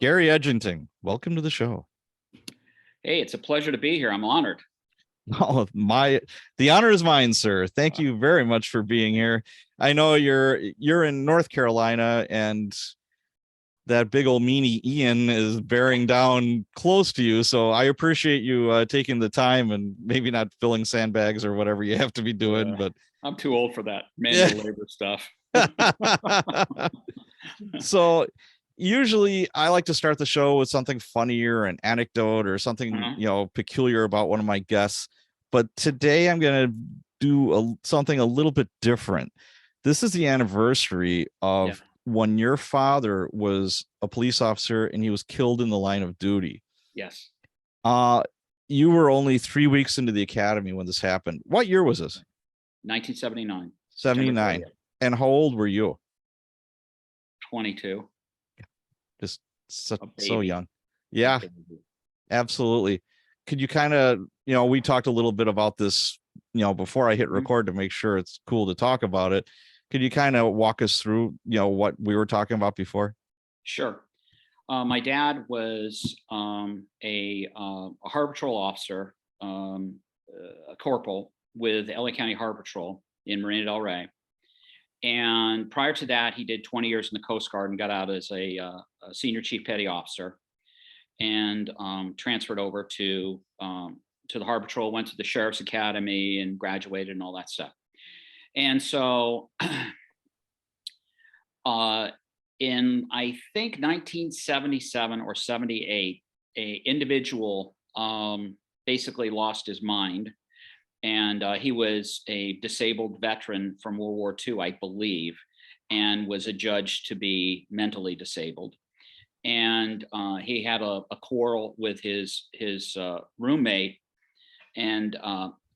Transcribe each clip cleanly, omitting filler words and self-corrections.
Gary Edgington, welcome to the show. Hey, it's a pleasure to be here. I'm honored. Oh, the honor is mine, sir. Thank you very much for being here. I know you're in North Carolina, and that big old meanie Ian is bearing down close to you. So I appreciate you taking the time and maybe not filling sandbags or whatever you have to be doing. But I'm too old for that manual labor stuff. So usually I like to start the show with something funny or an anecdote or something, peculiar about one of my guests. But today I'm going to do something a little bit different. This is the anniversary of when your father was a police officer and he was killed in the line of duty. Yes. You were only 3 weeks into the academy when this happened. What year was this? 1979. 79. And how old were you? 22. Just so young. Yeah, absolutely. Could you kind of, we talked a little bit about this, before I hit record to make sure it's cool to talk about it. Could you kind of walk us through, what we were talking about before? Sure. My dad was a Harbor Patrol officer, a corporal with LA County Harbor Patrol in Marina del Rey. And prior to that, he did 20 years in the Coast Guard and got out as a senior chief petty officer, and transferred over to the Harbor Patrol, went to the Sheriff's Academy and graduated and all that stuff. And so in, I think, 1977 or 78, a individual basically lost his mind. And he was a disabled veteran from World War II, I believe, and was adjudged to be mentally disabled. And he had a quarrel with his roommate, and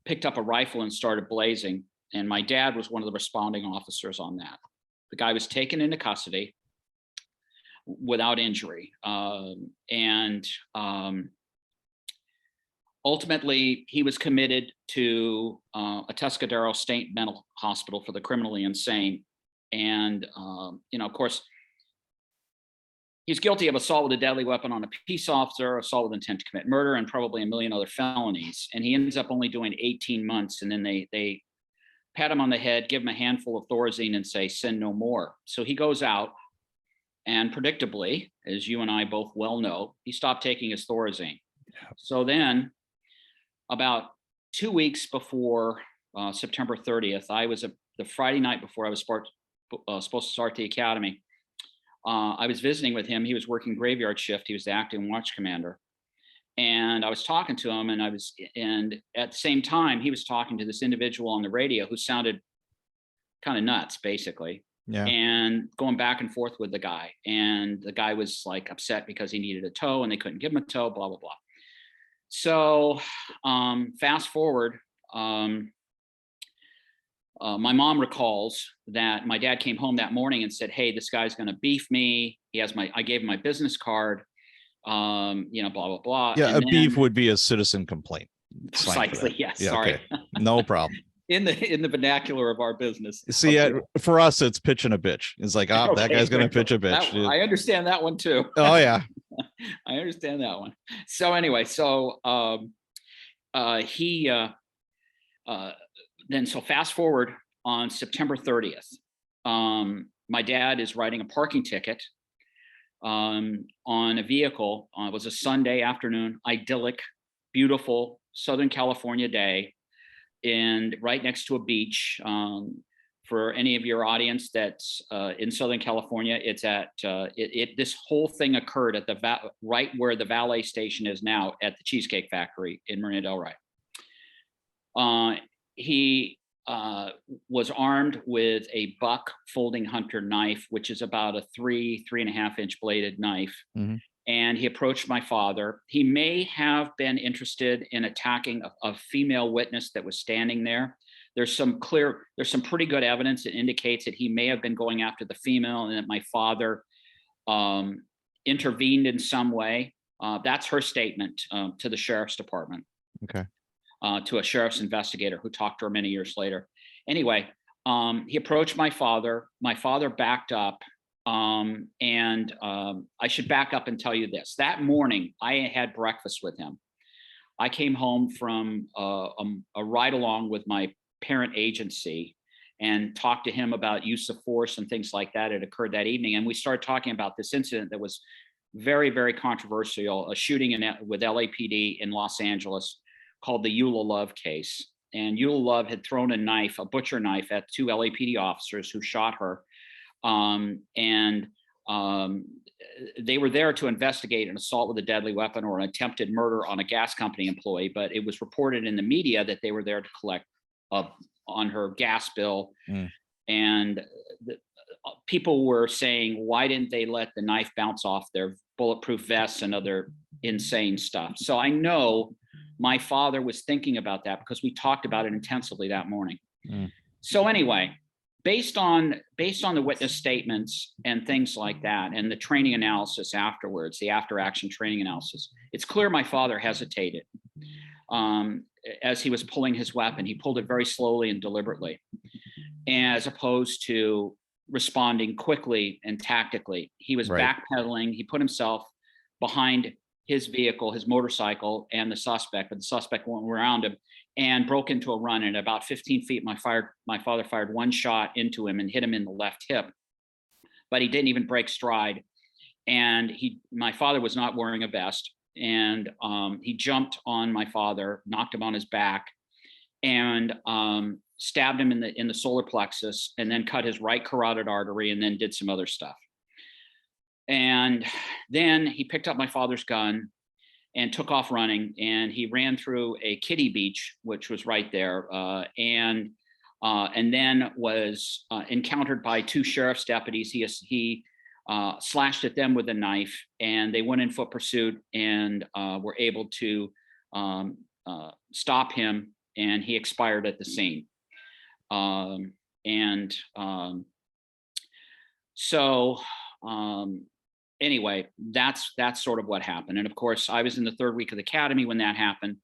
picked up a rifle and started blazing. And my dad was one of the responding officers on that. The guy was taken into custody without injury. Ultimately, he was committed to a Tuscadero State Mental Hospital for the criminally insane. And, of course, he's guilty of assault with a deadly weapon on a peace officer, assault with intent to commit murder, and probably a million other felonies. And he ends up only doing 18 months. And then they pat him on the head, give him a handful of Thorazine and say, sin no more. So he goes out, and predictably, as you and I both well know, he stopped taking his Thorazine. Yeah. So then, about 2 weeks before September 30th, the Friday night before I was supposed to start the academy, I was visiting with him. He was working graveyard shift. He was the acting watch commander. And I was talking to him, and at the same time, he was talking to this individual on the radio who sounded kind of nuts, basically. Yeah. And going back and forth with the guy. And the guy was like upset because he needed a tow and they couldn't give him a tow, blah, blah, blah. So fast forward, my mom recalls that my dad came home that morning and said, hey, this guy's going to beef me. I gave him my business card, blah, blah, blah. Yeah. And beef would be a citizen complaint. Precisely. Yes. Yeah, sorry. Okay. No problem. In the vernacular of our business. See, for us, it's pitching a bitch. It's like, okay, that guy's going to pitch a bitch. I understand that one too. Oh yeah. I understand that one. So anyway, so then fast forward on September 30th, my dad is writing a parking ticket on a vehicle. It was a Sunday afternoon, idyllic, beautiful Southern California day, and right next to a beach. For any of your audience that's in Southern California, it's at this whole thing occurred at right where the valet station is now at the Cheesecake Factory in Marina del Rey. He was armed with a buck folding hunter knife, which is about a 3.5 inch bladed knife. Mm-hmm. And he approached my father. He may have been interested in attacking a female witness that was standing there. There's some pretty good evidence that indicates that he may have been going after the female, and that my father intervened in some way. That's her statement to the sheriff's department. Okay. To a sheriff's investigator who talked to her many years later. Anyway, he approached my father. My father backed up I should back up and tell you this. That morning, I had breakfast with him. I came home from a ride along with my parent agency and talked to him about use of force and things like that. It occurred that evening. And we started talking about this incident that was very, very controversial, a shooting with LAPD in Los Angeles called the Eula Love case. And Eula Love had thrown a knife, a butcher knife, at two LAPD officers who shot her. They were there to investigate an assault with a deadly weapon or an attempted murder on a gas company employee, but it was reported in the media that they were there to collect on her gas bill. And people were saying, why didn't they let the knife bounce off their bulletproof vests and other insane stuff? So I know my father was thinking about that because we talked about it intensively that morning. So anyway, based on the witness statements and things like that, and the training analysis afterwards, the after action training analysis, it's clear my father hesitated as he was pulling his weapon. He pulled it very slowly and deliberately, as opposed to responding quickly and tactically. He was backpedaling. He put himself behind his vehicle, his motorcycle, and the suspect, but the suspect went around him and broke into a run. And about 15 feet, my father fired one shot into him and hit him in the left hip, but he didn't even break stride. And my father was not wearing a vest, and he jumped on my father, knocked him on his back, and stabbed him in the solar plexus, and then cut his right carotid artery, and then did some other stuff. And then he picked up my father's gun and took off running, and he ran through a kiddie beach, which was right there, and then was encountered by two sheriff's deputies. He slashed at them with a knife, and they went in foot pursuit and were able to stop him, and he expired at the scene. Anyway, that's sort of what happened. And of course, I was in the third week of the academy when that happened.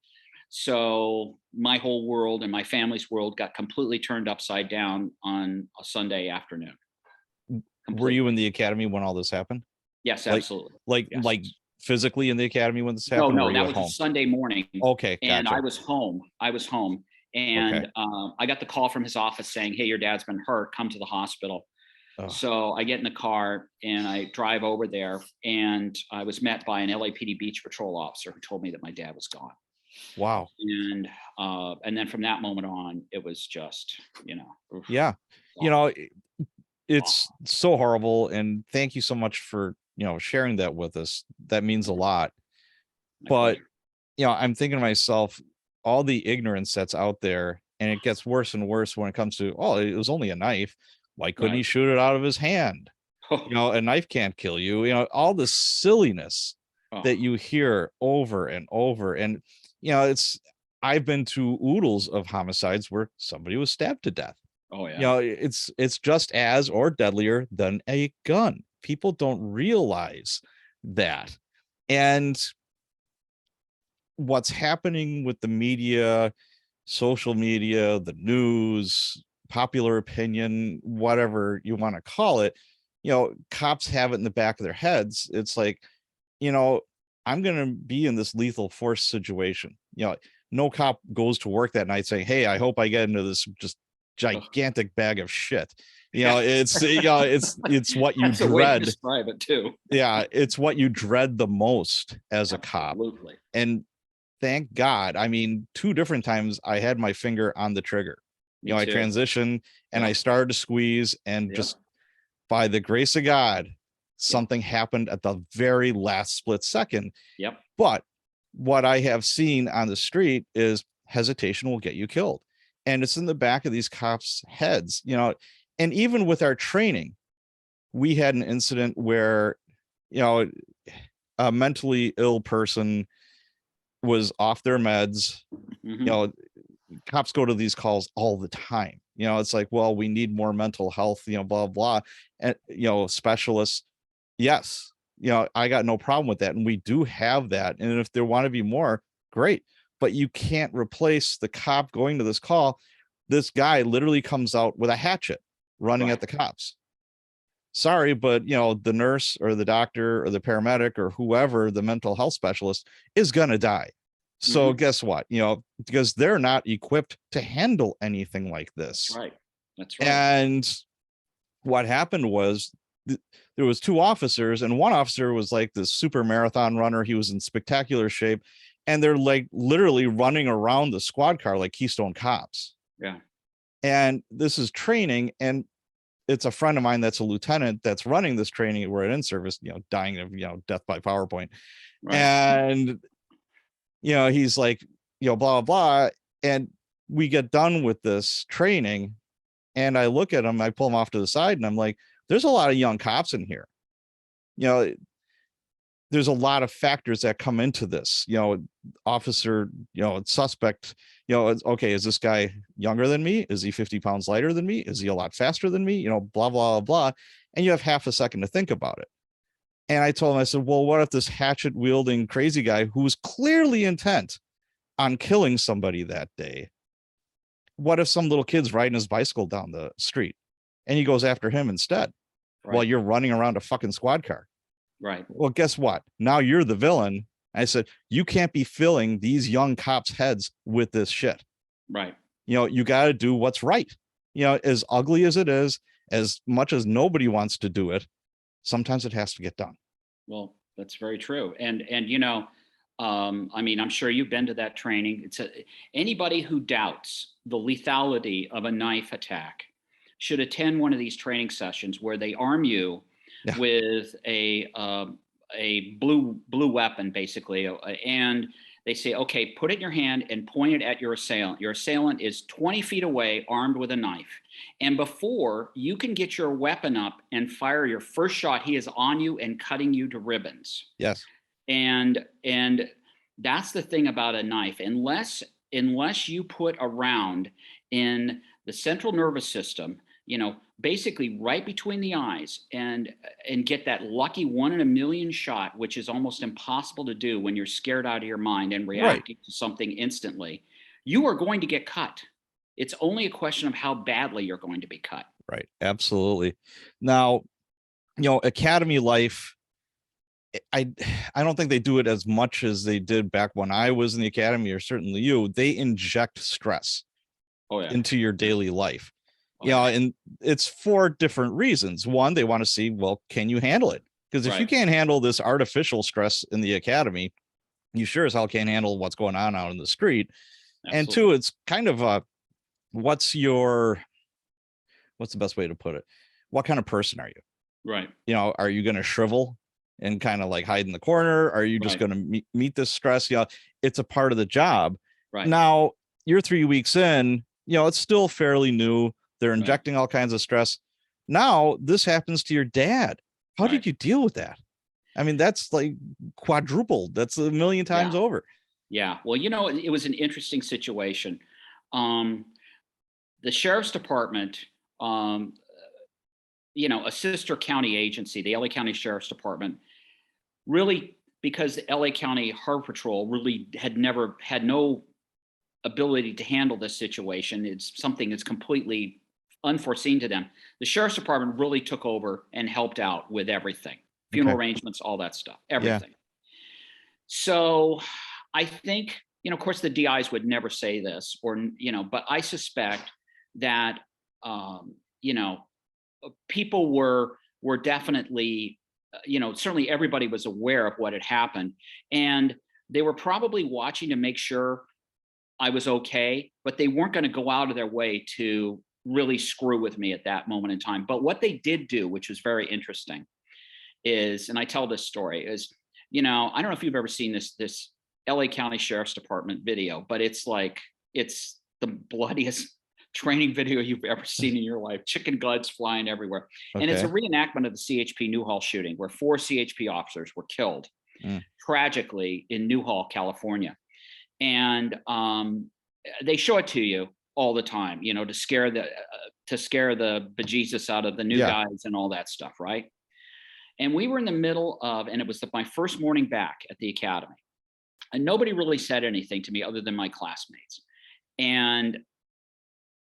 So my whole world and my family's world got completely turned upside down on a Sunday afternoon. Completely. Were you in the academy when all this happened? Yes, absolutely. Yes. Like physically in the academy when this happened? No, that was a Sunday morning. Okay, gotcha. And I was home. And okay. I got the call from his office saying, hey, your dad's been hurt, come to the hospital. So I get in the car and I drive over there, and I was met by an LAPD Beach Patrol officer who told me that my dad was gone. Wow. And then from that moment on, it was just, oof. Yeah. It's so horrible. And thank you so much for, sharing that with us. That means a lot. But, I'm thinking to myself, all the ignorance that's out there, and it gets worse and worse when it comes to, it was only a knife. Why couldn't he shoot it out of his hand? A knife can't kill you. All the silliness that you hear over and over. And, I've been to oodles of homicides where somebody was stabbed to death. Oh, yeah. It's just as or deadlier than a gun. People don't realize that. And what's happening with the media, social media, the news, popular opinion, whatever you want to call it, cops have it in the back of their heads. It's like, I'm going to be in this lethal force situation. No cop goes to work that night saying, hey, I hope I get into this just gigantic bag of shit. It's what you That's dread. A way to describe it too. Yeah, it's what you dread the most as a cop. Absolutely. And thank God, 2 different times I had my finger on the trigger. I transitioned and I started to squeeze, and just by the grace of God, something happened at the very last split second. Yep. But what I have seen on the street is hesitation will get you killed. And it's in the back of these cops' heads, and even with our training, we had an incident where, a mentally ill person was off their meds. Cops go to these calls all the time. It's like, well, we need more mental health, blah, blah. And, specialists. Yes. I got no problem with that. And we do have that. And if there want to be more, great. But you can't replace the cop going to this call. This guy literally comes out with a hatchet running at the cops. sorry, but the nurse or the doctor or the paramedic or whoever, the mental health specialist, is going to die. So guess what? Because they're not equipped to handle anything like this. That's right. And what happened was there was 2 officers, and one officer was like this super marathon runner. He was in spectacular shape, and they're like literally running around the squad car like Keystone Cops. Yeah. And this is training, and it's a friend of mine that's a lieutenant that's running this training. We're in service, dying of death by PowerPoint. Right. And he's like, blah blah blah. And we get done with this training, and I look at him, I pull him off to the side, and I'm like, there's a lot of young cops in here. There's a lot of factors that come into this, officer, suspect, okay, is this guy younger than me? Is he 50 pounds lighter than me? Is he a lot faster than me? Blah, blah, blah. And you have half a second to think about it. And I told him, I said, well, what if this hatchet wielding crazy guy who was clearly intent on killing somebody that day? What if some little kid's riding his bicycle down the street and he goes after him instead? Right. While you're running around a fucking squad car. Right. Well, guess what? Now you're the villain. I said, you can't be filling these young cops' heads with this shit. Right. You got to do what's right. As ugly as it is, as much as nobody wants to do it, sometimes it has to get done. Well, that's very true. And I mean, I'm sure you've been to that training. Anybody who doubts the lethality of a knife attack should attend one of these training sessions where they arm you with a blue weapon, basically, and they say, okay, put it in your hand and point it at your assailant. Your assailant is 20 feet away, armed with a knife. And before you can get your weapon up and fire your first shot, he is on you and cutting you to ribbons. Yes. And that's the thing about a knife. Unless you put a round in the central nervous system, basically right between the eyes, and get that lucky 1 in a million shot, which is almost impossible to do when you're scared out of your mind and reacting to something instantly, you are going to get cut. It's only a question of how badly you're going to be cut. Right. Absolutely. Now, academy life, I don't think they do it as much as they did back when I was in the academy, or certainly you. They inject stress into your daily life. And it's for different reasons. One, they want to see, well, can you handle it? Because if you can't handle this artificial stress in the academy, you sure as hell can't handle what's going on out in the street. Absolutely. And 2, it's kind of what's the best way to put it? What kind of person are you? Right. Are you going to shrivel and kind of like hide in the corner? Are you just going to meet this stress? It's a part of the job. Right. Now you're 3 weeks in, it's still fairly new. They're injecting all kinds of stress. Now this happens to your dad. How did you deal with that? I mean, that's like quadrupled. That's a million times over. Yeah. Well, it was an interesting situation. The sheriff's department, a sister county agency, the LA County Sheriff's Department, really, because the LA County Harbor Patrol really had no ability to handle this situation. It's something that's completely unforeseen to them. The sheriff's department really took over and helped out with everything, funeral arrangements, all that stuff, everything. So I think, of course the DIs would never say this, but I suspect that, people were definitely, certainly everybody was aware of what had happened, and they were probably watching to make sure I was okay, but they weren't going to go out of their way to really screw with me at that moment in time. But what they did do, which was very interesting, is, and I tell this story, is, I don't know if you've ever seen this LA County Sheriff's Department video, but it's the bloodiest training video you've ever seen in your life. Chicken guts flying everywhere. And it's a reenactment of the CHP Newhall shooting, where 4 CHP officers were killed tragically in Newhall, California. And they show it to you all the time, to scare the bejesus out of the new guys and all that stuff, right? And we were in the middle of, and it was my first morning back at the academy, and nobody really said anything to me other than my classmates. And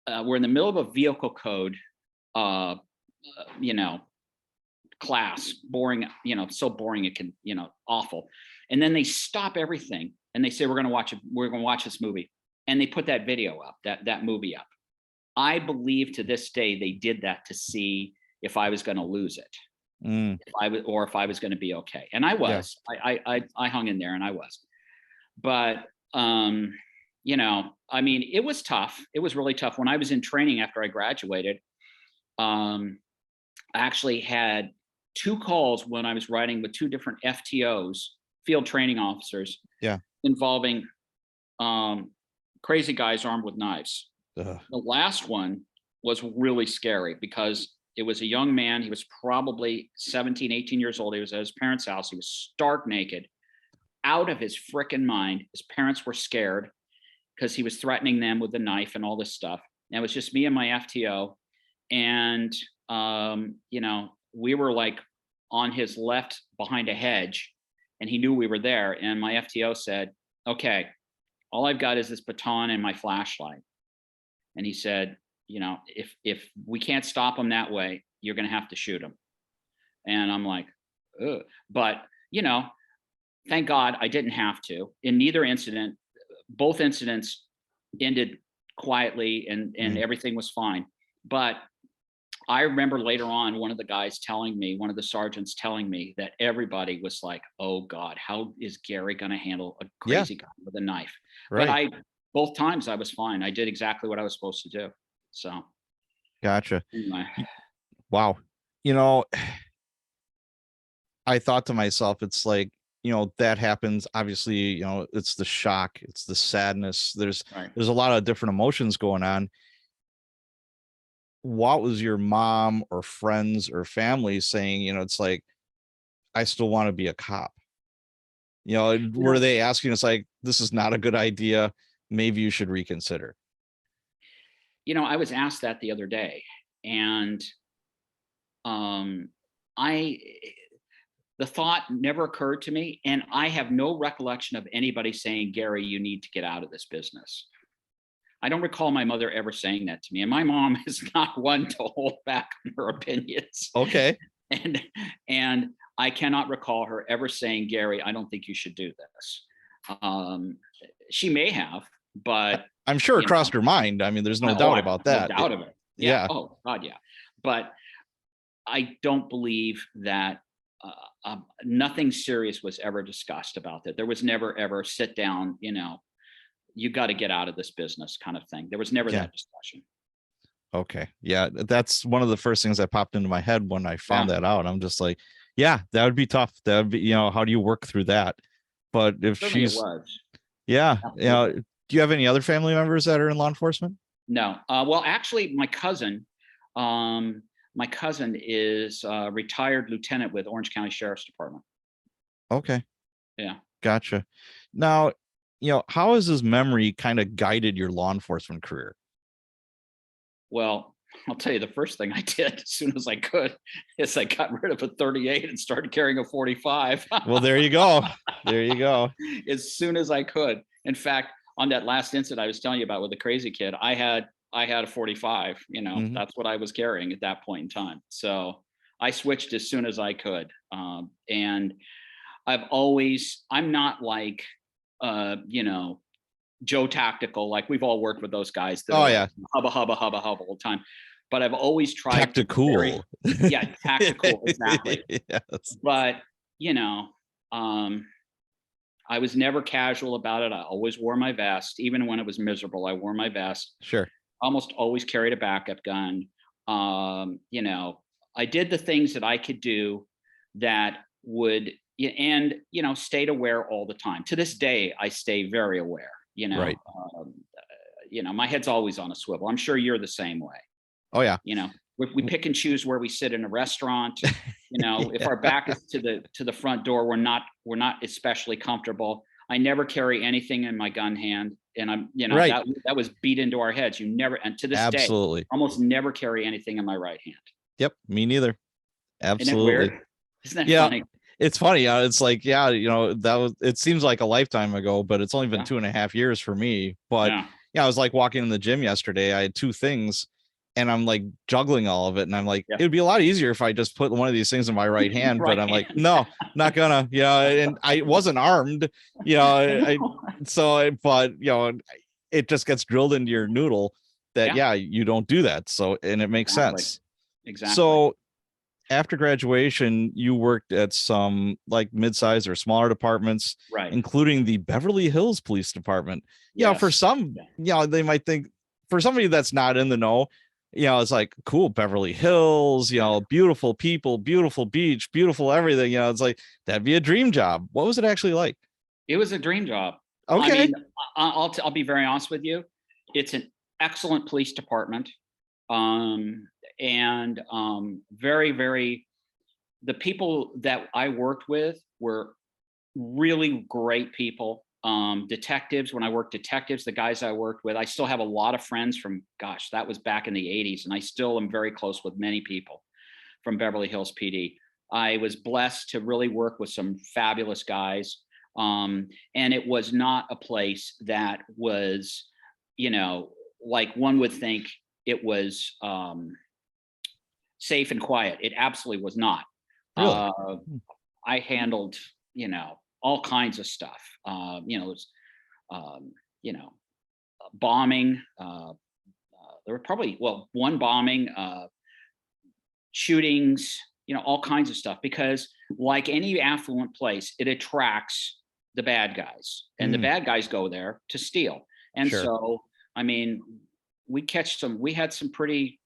we're in the middle of a vehicle code, class, boring, so boring it can, awful. And then they stop everything and they say, we're going to watch this movie. And they put that video up, that movie up. I believe to this day they did that to see if I was going to lose it, if I was going to be okay. And I was. Yeah. I hung in there, and I was. But I mean, it was tough. It was really tough. When I was in training after I graduated, I actually had 2 calls when I was riding with 2 different FTOs, field training officers, involving crazy guys armed with knives. The last one was really scary because it was a young man. He was probably 17, 18 years old. He was at his parents' house. He was stark naked, out of his frickin' mind. His parents were scared because he was threatening them with a knife and all this stuff. And it was just me and my FTO. And, we were like on his left behind a hedge, and he knew we were there. And my FTO said, okay, all I've got is this baton and my flashlight. And he said, if we can't stop him that way, you're going to have to shoot him. And I'm like, ugh. But, thank God I didn't have to. In neither incident, both incidents ended quietly and everything was fine. But I remember later on, one of the sergeants telling me that everybody was like, oh God, how is Gary going to handle a crazy guy with a knife? Right. But both times I was fine. I did exactly what I was supposed to do. So. Gotcha. Anyway. Wow. I thought to myself, it's like, that happens. Obviously, it's the shock, it's the sadness. There's a lot of different emotions going on. What was your mom or friends or family saying? It's like, I still want to be a cop. Were they asking us like, this is not a good idea, maybe you should reconsider? I was asked that the other day, and the thought never occurred to me, and I have no recollection of anybody saying, Gary, you need to get out of this business. I don't recall my mother ever saying that to me, and my mom is not one to hold back on her opinions. Okay. And I cannot recall her ever saying, Gary, I don't think you should do this. She may have, but I'm sure it crossed her mind. I mean, there's no doubt about that. No doubt of it. Yeah. Oh God, yeah. But I don't believe that nothing serious was ever discussed about that. There was never ever sit down, you got to get out of this business kind of thing. There was never that discussion. Okay. Yeah. That's one of the first things that popped into my head when I found that out. I'm just like, yeah, that would be tough. That would be, how do you work through that? But if Certainly she's, do you have any other family members that are in law enforcement? No. Well, actually my cousin is a retired lieutenant with Orange County Sheriff's Department. Okay. Yeah. Gotcha. Now, how has his memory kind of guided your law enforcement career? Well, I'll tell you, the first thing I did as soon as I could is I got rid of a 38 and started carrying a 45. Well, there you go. There you go. As soon as I could. In fact, on that last incident I was telling you about with the crazy kid, I had a 45, that's what I was carrying at that point in time. So I switched as soon as I could. And I'm not like, Joe Tactical, like we've all worked with those guys. That hubba all the time. But I've always tried tactical. Tactical, exactly. Yes. But I was never casual about it. I always wore my vest, even when it was miserable. I wore my vest. Sure. Almost always carried a backup gun. I did the things that I could do that would, and stayed aware all the time. To this day, I stay very aware. Right. My head's always on a swivel. I'm sure you're the same way. Oh yeah. We pick and choose where we sit in a restaurant. If our back is to the front door, we're not especially comfortable. I never carry anything in my gun hand, and I'm that was beat into our heads. You never, and to this day, almost never carry anything in my right hand. Yep, me neither. Absolutely. Isn't that funny? It's funny. It's like, it seems like a lifetime ago, but it's only been 2.5 years for me. But I was like walking in the gym yesterday. I had 2 things. and I'm like juggling all of it. And I'm like, Yeah. it'd be a lot easier if I just put one of these things in my right hand, but Right I'm like, hand. no, not gonna, and I wasn't armed, but it just gets drilled into your noodle that, Yeah, you don't do that. So, and it makes exactly. sense. Exactly. So after graduation, you worked at some like mid-sized or smaller departments, Right. including the Beverly Hills Police Department. For Yes. some, Yeah. they might think, for somebody that's not in the know, it's like, cool, Beverly Hills, Yeah. beautiful people, beautiful beach, beautiful everything. It's like, that'd be a dream job. What was it actually like? It was a dream job. I Okay. mean, I'll be very honest with you. It's an excellent police department. And very, very, the people that I worked with were really great people. Detectives, when I worked detectives, the guys I worked with, I still have a lot of friends from, gosh, that was back in the 80s. And I still am very close with many people from Beverly Hills PD. I was blessed to really work with some fabulous guys. And it was not a place that was, like one would think it was safe and quiet. It absolutely was not. Really? I handled, all kinds of stuff. It was, um, you know, bombing. There were probably, well, one bombing, shootings, all kinds of stuff. Because like any affluent place, it attracts the bad guys, and the Mm, bad guys go there to steal. And sure. so, I mean, we had some pretty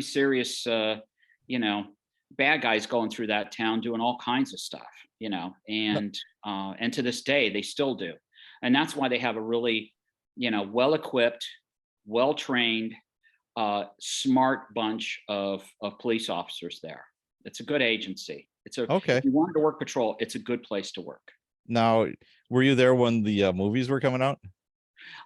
serious, you know, bad guys going through that town doing all kinds of stuff, No, and to this day they still do. And that's why they have a really, well equipped, well trained, smart bunch of police officers there. It's a good agency. If okay. you wanted to work patrol, it's a good place to work. Now, were you there when the movies were coming out?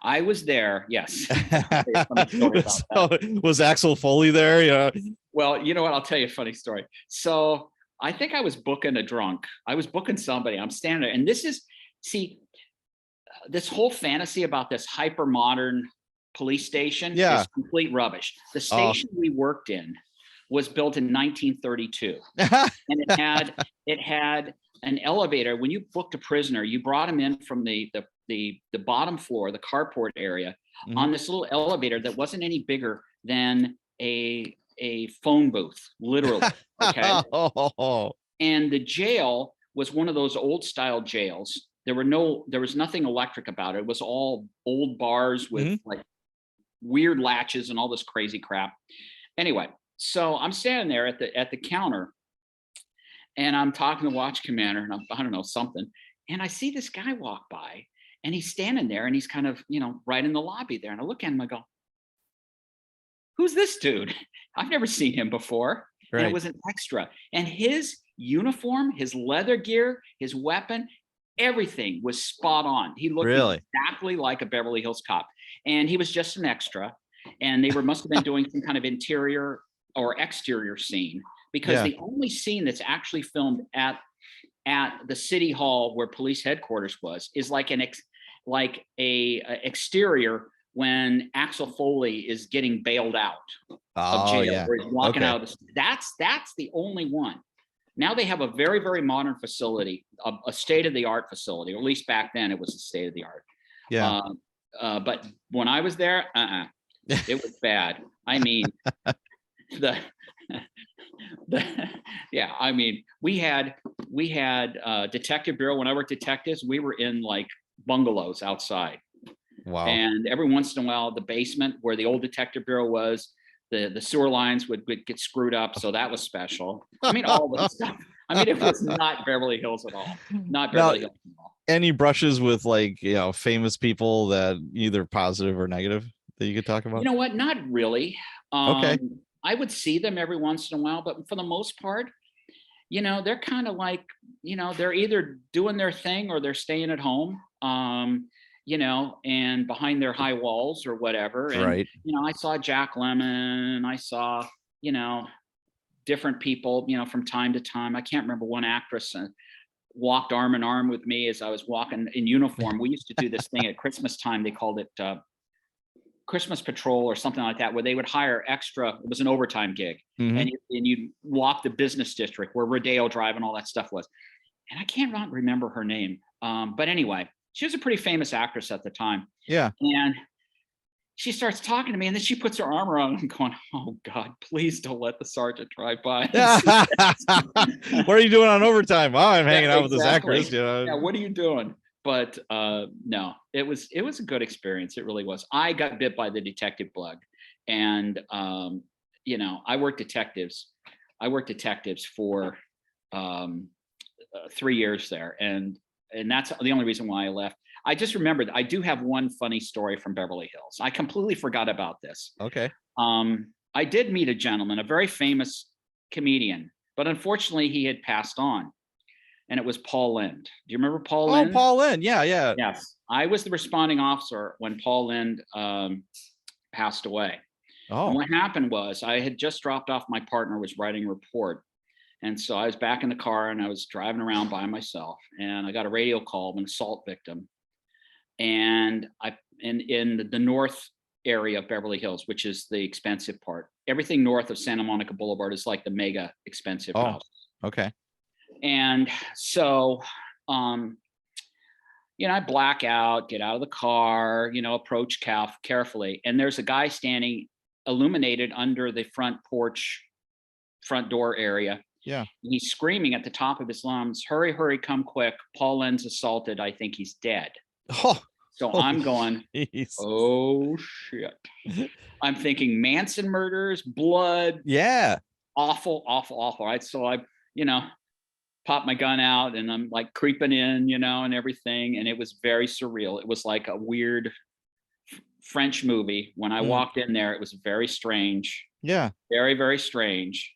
I was there, yes. I'll tell you a funny story about that. So, was Axel Foley there? Yeah. Well, you know what? I'll tell you a funny story. So I think I was booking a drunk. I was booking somebody. I'm standing there, and see, this whole fantasy about this hyper modern police station Yeah. is complete rubbish. The Oh. station we worked in was built in 1932, and it had an elevator. When you booked a prisoner, you brought him in from the bottom floor, the carport area, on Mhm. this little elevator that wasn't any bigger than a phone booth, literally. Okay. Oh, And the jail was one of those old style jails. There was nothing electric about it. It was all old bars with mhm. like weird latches and all this crazy crap. Anyway, so I'm standing there at the counter, and I'm talking to the watch commander, and I don't know, something. And I see this guy walk by, and he's standing there, and he's kind of, right in the lobby there. And I look at him, I go, who's this dude? I've never seen him before. And it Right. was an extra. And his uniform, his leather gear, his weapon, everything was spot on. He looked Really? exactly like a Beverly Hills cop. And he was just an extra. And they must have been doing some kind of interior or exterior scene, because Yeah. the only scene that's actually filmed at the city hall where police headquarters was is like a exterior when Axel Foley is getting bailed out of Oh, jail, yeah. where he's walking Okay. out of that's the only one. Now they have a very, very modern facility, a state-of-the-art facility, or at least back then it was a state-of-the-art. Yeah. But when I was there, it was bad. I mean, the the yeah, I mean, we had detective bureau. When I worked detectives, we were in like bungalows outside. Wow. And every once in a while, the basement where the old detective bureau was, the sewer lines would get screwed up. So that was special. I mean, all this stuff. I mean, it was not Beverly Hills at all. Not Now, Beverly Hills at all. any brushes with like, famous people that either positive or negative that you could talk You about? know what? Not really. Okay. I would see them every once in a while, but for the most part, they're kind of like, they're either doing their thing or they're staying at home. And behind their high walls or whatever. And, Right. I saw Jack Lemmon, I saw, you know, different people, from time to time. I can't remember one actress walked arm in arm with me as I was walking in uniform. We used to do this thing at Christmas time. They called it Christmas patrol or something like that, where they would hire extra. It was an overtime gig, Mhm. and you'd walk the business district where Rodeo Drive and all that stuff was. And I can't remember her name, but anyway, she was a pretty famous actress at the time. Yeah. And she starts talking to me, and then she puts her arm around me. I'm going, oh God, please don't let the sergeant drive by. What are you doing on overtime? Oh, I'm hanging out with this Exactly. actress. You know? Yeah, what are you doing? But no, it was a good experience. It really was. I got bit by the detective bug, and you know, I worked detectives for 3 years there, and that's the only reason why I left. I just remembered I do have one funny story from Beverly Hills. I completely forgot about this. Okay. I did meet a gentleman, a very famous comedian, but unfortunately he had passed on, and it was Paul Lind. Do you remember Paul Lind? Oh, Paul Lind. Yeah, yeah. Yes, I was the responding officer when Paul Lind passed away. Oh. And what happened was I had just dropped off my partner, was writing a report. And so I was back in the car and I was driving around by myself, and I got a radio call of an assault victim. And in the north area of Beverly Hills, which is the expensive part. Everything north of Santa Monica Boulevard is like the mega expensive house. Okay. And so you know, I black out, get out of the car, you know, approach carefully. And there's a guy standing illuminated under the front porch, front door area. Yeah. He's screaming at the top of his lungs, hurry, hurry, come quick. Paul Lind's assaulted. I think he's dead. Oh, so I'm going, geez. Oh shit. I'm thinking Manson murders, blood. Yeah. Awful, awful, awful. Right. So I, you know, pop my gun out and I'm like creeping in, you know, and everything. And it was very surreal. It was like a weird French movie. When I walked in there, it was very strange. Yeah. Very, very strange.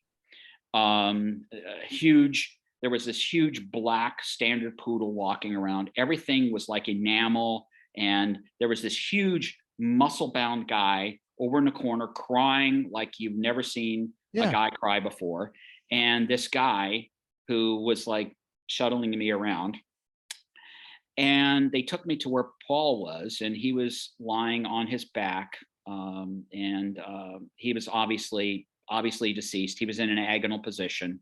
Huge. There was this huge black standard poodle walking around. Everything was like enamel. And there was this huge muscle bound guy over in the corner crying like you've never seen a guy cry before. And this guy who was like shuttling me around. And they took me to where Paul was, and he was lying on his back. He was obviously deceased. He was in an agonal position,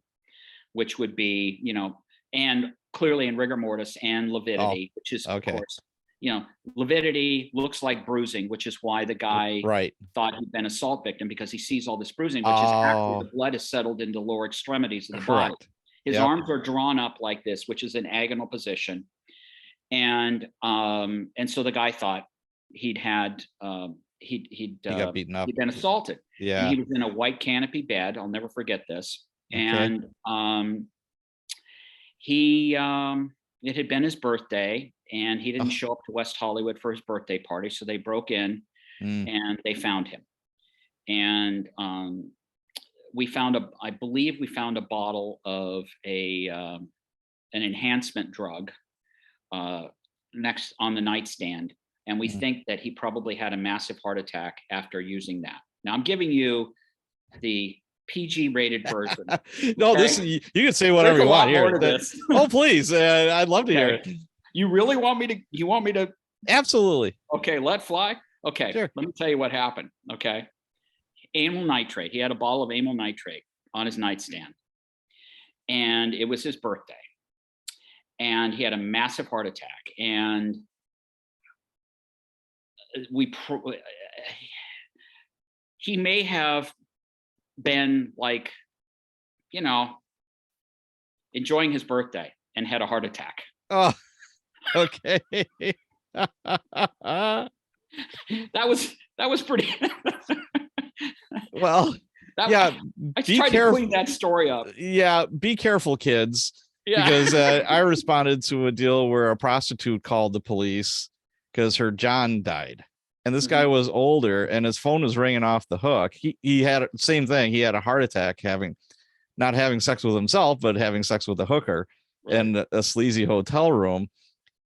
which would be, you know, and clearly in rigor mortis and lividity, which is, of course, you know, lividity looks like bruising, which is why the guy thought he'd been an assault victim, because he sees all this bruising, which is actually the blood has settled into lower extremities of the body. His arms are drawn up like this, which is an agonal position. And so the guy thought he got beaten up. He'd been assaulted. Yeah. And he was in a white canopy bed. I'll never forget this. And it had been his birthday, and he didn't show up to West Hollywood for his birthday party. So they broke in and they found him. And I believe we found a bottle of an enhancement drug next on the nightstand. And we think that he probably had a massive heart attack after using that. Now I'm giving you the PG rated version. No, this you can say whatever you want here. Oh, please. I'd love to hear it. You really want me to? Absolutely. Okay, let fly. Okay, sure. Let me tell you what happened. Okay. Amyl nitrate. He had a bottle of amyl nitrate on his nightstand, and it was his birthday, and he had a massive heart attack, and he may have been like, you know, enjoying his birthday and had a heart attack. Oh, okay. That was pretty. Well, I tried to clean that story up. Yeah, be careful, kids. Yeah. Because I responded to a deal where a prostitute called the police because her John died. And this guy was older, and his phone was ringing off the hook. He had same thing. He had a heart attack, not having sex with himself, but having sex with a hooker in a sleazy hotel room.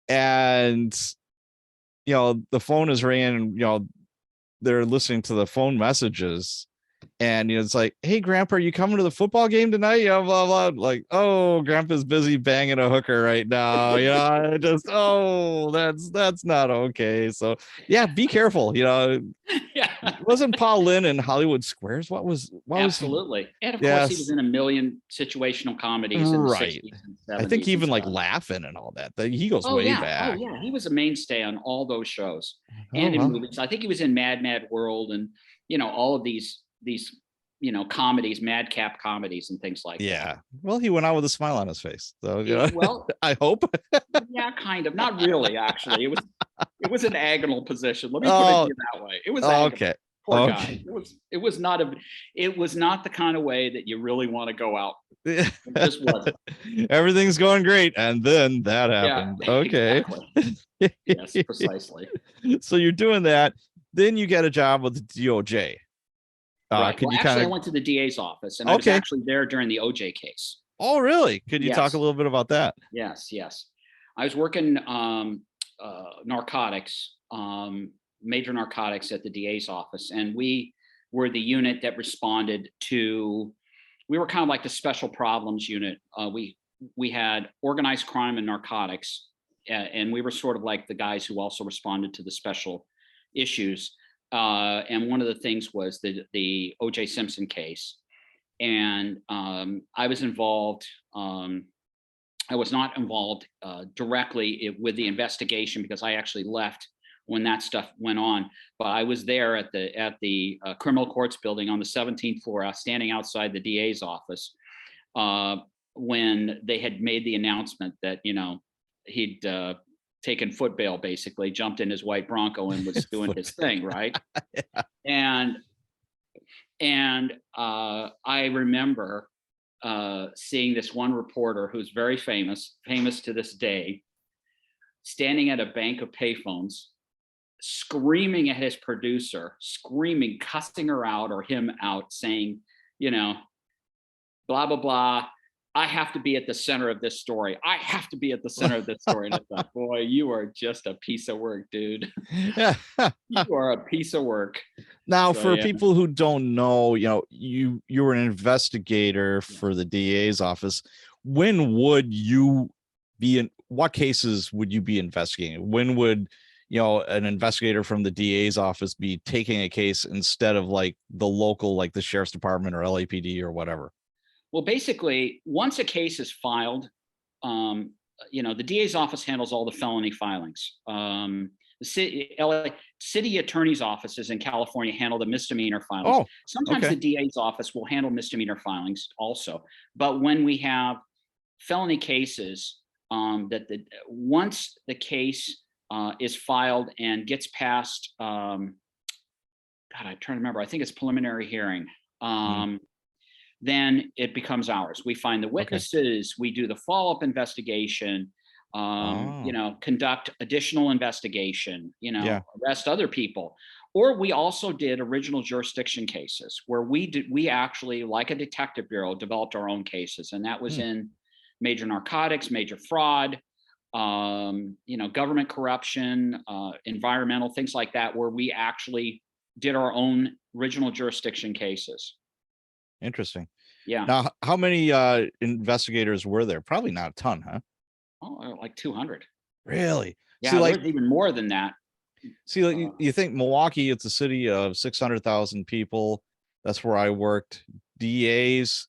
And, you know, the phone is ringing, you know, they're listening to the phone messages, And it's like, hey, Grandpa, are you coming to the football game tonight? Yeah, blah blah. Like, oh, Grandpa's busy banging a hooker right now. That's not okay. So yeah, be careful. Yeah, Wasn't Paul Lynn in Hollywood Squares? What was he? absolutely. And of course, he was Yes, in a million situational comedies in the right. 60s and I think 70s and even like stuff. Laughing and all that. He goes Oh way yeah, oh back. yeah. He was a mainstay on all those shows Oh and in well. movies. I think he was in Mad Mad World and all of these comedies, madcap comedies and things like that. Yeah. Well, he went out with a smile on his face. So Well, I hope. yeah, kind of. Not really, actually. It was an agonal position. Let me put it to Oh, you that way. It was agonal. okay. Poor guy. Okay. It was not the kind of way that you really want to go out. It just wasn't. Everything's going great. And then that Yeah, happened. Okay. exactly. Yes, precisely. So you're doing that. Then you get a job with the DOJ. Right. Could Well, you actually, I kind went to the DA's office, and I was Okay. actually there during the OJ case. Oh, really? Could you talk a Yes, little bit about that? yes, yes. I was working narcotics, major narcotics at the DA's office, and we were the unit that responded to. We were kind of like the special problems unit. We had organized crime and narcotics, and we were sort of like the guys who also responded to the special issues. And one of the things was the O.J. Simpson case, and I was involved. I was not involved directly with the investigation because I actually left when that stuff went on. But I was there at the criminal courts building on the 17th floor, standing outside the DA's office when they had made the announcement that he'd taken foot bail, basically jumped in his white Bronco and was doing his thing, right? Yeah. And I remember seeing this one reporter who's very famous to this day, standing at a bank of payphones, screaming at his producer, screaming, cussing her out or him out, saying, blah, blah, blah. I have to be at the center of this story. I have to be at the center of this story. And I thought, boy, you are just a piece of work, dude. Yeah. You are a piece of work. Now, So, for yeah. people who don't know, you were an investigator for the DA's office. When would you be in? What cases would you be investigating? When would an investigator from the DA's office be taking a case instead of like the local, like the sheriff's department or LAPD or whatever? Well, basically, once a case is filed, the DA's office handles all the felony filings. The city attorney's offices in California handle the misdemeanor filings. Oh, Sometimes okay. the DA's office will handle misdemeanor filings also. But when we have felony cases, once the case is filed and gets past, I'm trying to remember. I think it's preliminary hearing. Then it becomes ours. We find the witnesses, we do the follow-up investigation, conduct additional investigation, arrest other people. Or we also did original jurisdiction cases where we actually, like a detective bureau, developed our own cases. And that was in major narcotics, major fraud, government corruption, environmental, things like that, where we actually did our own original jurisdiction cases. Interesting. Yeah. Now, how many investigators were there? Probably not a ton, huh? Oh, like 200. Really? Yeah, See, like, there's even more than that. See, like, you think Milwaukee, it's a city of 600,000 people. That's where I worked. DAs,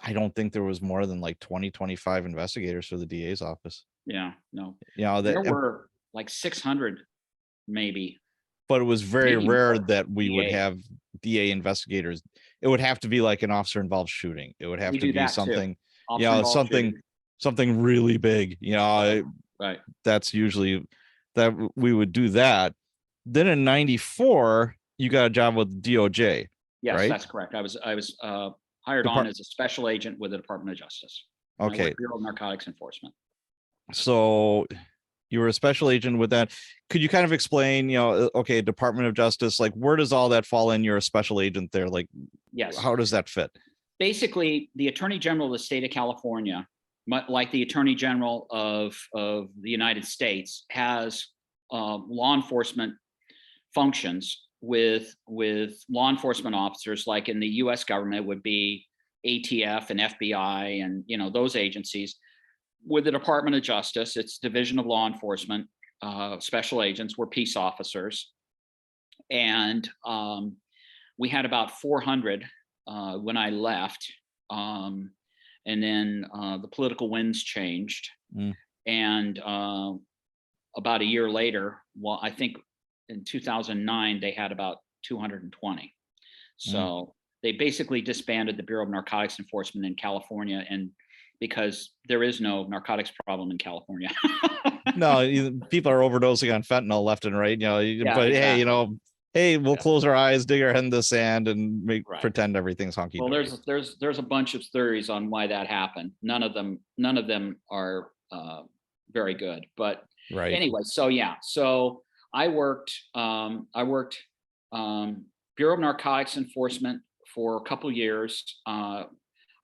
I don't think there was more than like 20, 25 investigators for the DA's office. Yeah, no. There were like 600 maybe. But it was very Maybe rare more. that we would DA. have DA investigators. It would have to be like an officer involved shooting. It would have We to do be that too. something, Officer involved shooting. something really big. Right. That's usually that we would do that. Then in '94, you got a job with DOJ. Yes, right? That's correct. I was hired on as a special agent with the Department of Justice. Okay. Bureau of Narcotics Enforcement. So you were a special agent with that. Could you kind of explain, okay, Department of Justice, like where does all that fall in? You're a special agent there. Like, yes. How does that fit? Basically, the Attorney General of the state of California, like the Attorney General of the United States, has law enforcement functions with law enforcement officers, like in the U.S. government would be ATF and FBI and those agencies. With the Department of Justice, it's Division of Law Enforcement. Special agents were peace officers, and we had about 400 when I left, and then the political winds changed, and about a year later, well, I think in 2009 they had about 220. So they basically disbanded the Bureau of Narcotics Enforcement in California, and because there is no narcotics problem in California. No, people are overdosing on fentanyl left and right. But exactly. Hey, we'll close our eyes, dig our head in the sand, and pretend everything's honky. Well, there's a bunch of theories on why that happened. None of them are very good. But anyway, so I worked Bureau of Narcotics Enforcement for a couple years.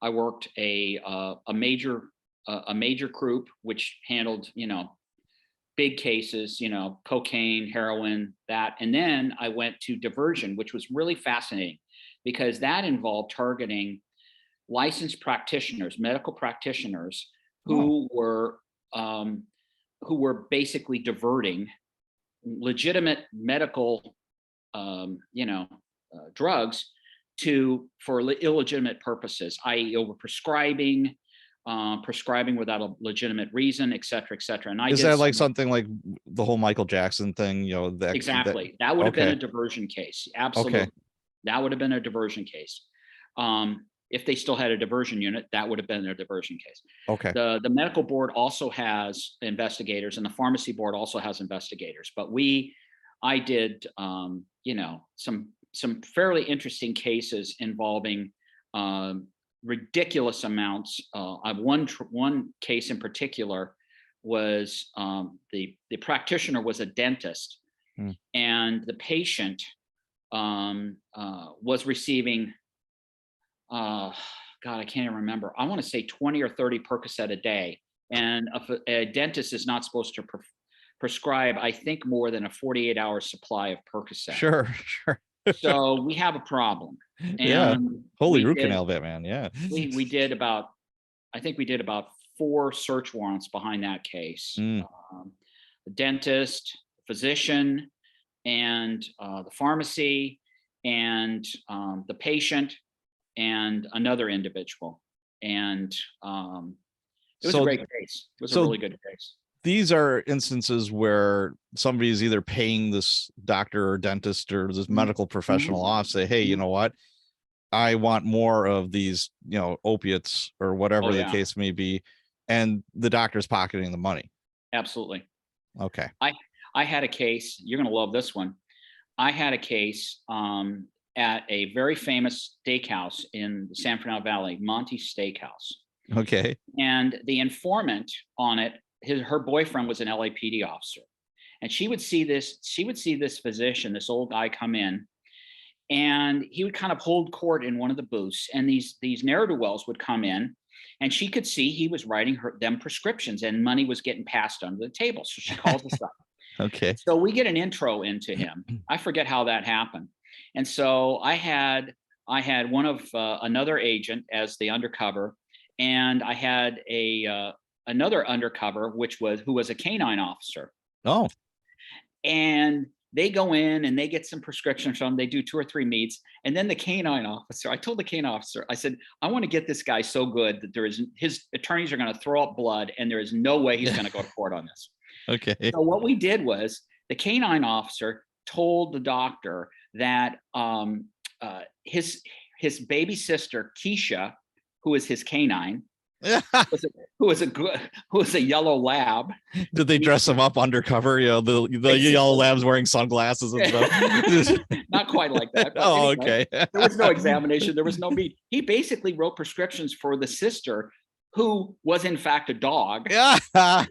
I worked a major group which handled big cases, cocaine, heroin, that. And then I went to diversion, which was really fascinating because that involved targeting licensed practitioners, medical practitioners who were basically diverting legitimate medical drugs for illegitimate purposes, i.e. overprescribing, prescribing without a legitimate reason, et cetera, et cetera. And is that like something like the whole Michael Jackson thing? Exactly. That would have been a diversion case. Absolutely. Okay. That would have been a diversion case. If they still had a diversion unit, that would have been their diversion case. Okay. The medical board also has investigators, and the pharmacy board also has investigators. But I did, some fairly interesting cases involving ridiculous amounts. One case in particular was the practitioner was a dentist, and the patient was receiving, God, I can't even remember. I want to say 20 or 30 Percocet a day, and a dentist is not supposed to prescribe, I think, more than a 48-hour supply of Percocet. Sure. So we have a problem. And holy root canal bit, man. Yeah. We did about 4 search warrants behind that case. The dentist, physician, and the pharmacy, and the patient, and another individual. And it was a great case. It was a really good case. These are instances where somebody is either paying this doctor or dentist or this medical professional off, say, hey, you know what? I want more of these, opiates or whatever the case may be. And the doctor's pocketing the money. Absolutely. Okay. I had a case, you're going to love this one. I had a case at a very famous steakhouse in the San Fernando Valley, Monty's Steakhouse. Okay. And the informant on it, her boyfriend was an LAPD officer, and she would see this physician, this old guy, come in, and he would kind of hold court in one of the booths, and these ne'er-do-wells would come in, and she could see he was writing them prescriptions, and money was getting passed under the table. So she calls us up. Okay. So we get an intro into him. I forget how that happened. And so I had one of another agent as the undercover, and I had another undercover, who was a canine officer. Oh. And they go in and they get some prescriptions from them. They do 2 or 3 meets. And then the canine officer, I told the canine officer, I said, I want to get this guy so good that his attorneys are going to throw up blood, and there is no way he's going to go to court on this. Okay. So what we did was the canine officer told the doctor that his baby sister, Keisha, who is his canine, who was a yellow lab. Did they dress him up undercover? The yellow lab's wearing sunglasses and stuff. Not quite like that. Oh, anyway, okay. There was no examination. There was no meet. He basically wrote prescriptions for the sister, who was in fact a dog, that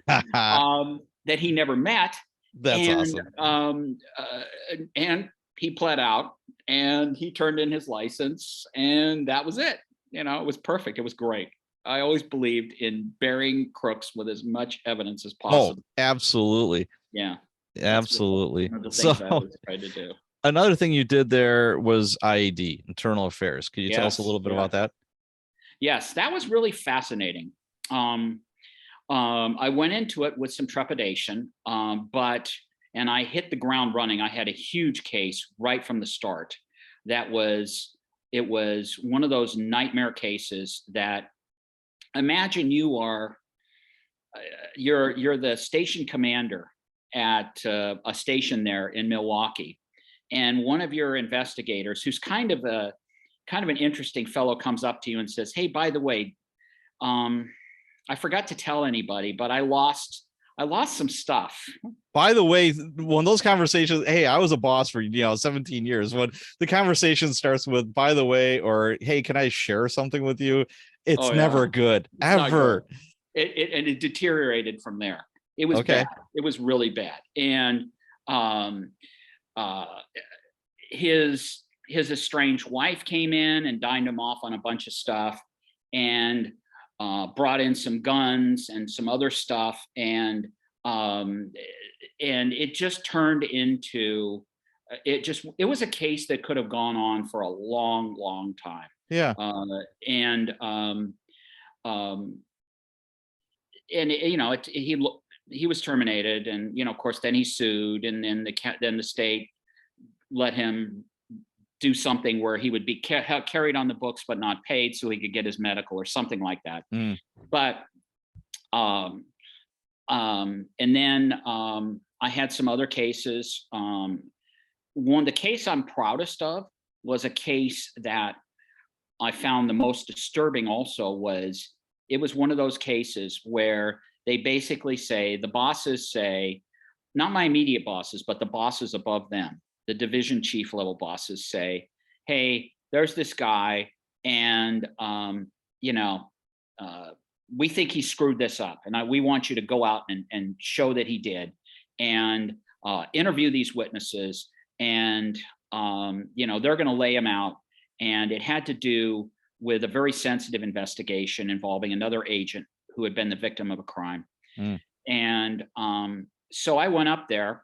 he never met. That's awesome. And he pled out, and he turned in his license, and that was it. It was perfect. It was great. I always believed in burying crooks with as much evidence as possible. Oh, absolutely. Yeah. Absolutely. One of the things I always tried to do. another thing you did there was IAD, Internal Affairs. Could you tell us a little bit about that? Yes, that was really fascinating. I went into it with some trepidation, and I hit the ground running. I had a huge case right from the start. It was one of those nightmare cases that, imagine you're the station commander at a station there in Milwaukee, and one of your investigators, who's kind of an interesting fellow, comes up to you and says, "Hey, by the way, I forgot to tell anybody, but I lost some stuff." By the way, when those conversations, hey, I was a boss for 17 years. When the conversation starts with "by the way" or "hey, can I share something with you," it's never good, ever. It deteriorated from there. It was bad. It was really bad. And his estranged wife came in and dined him off on a bunch of stuff, and brought in some guns and some other stuff, and it just turned into it was a case that could have gone on for a long time. Yeah. He was terminated, and of course then he sued, and then the state let him do something where he would be carried on the books but not paid, so he could get his medical or something like that. But and then I had some other cases. The case I'm proudest of was a case that I found the most disturbing. Also, it was one of those cases where they basically say, the bosses say, not my immediate bosses, but the bosses above them, the division chief level bosses, say, "Hey, there's this guy, and we think he screwed this up, and we want you to go out and show that he did, and interview these witnesses, and they're going to lay him out." And it had to do with a very sensitive investigation involving another agent who had been the victim of a crime. And so I went up there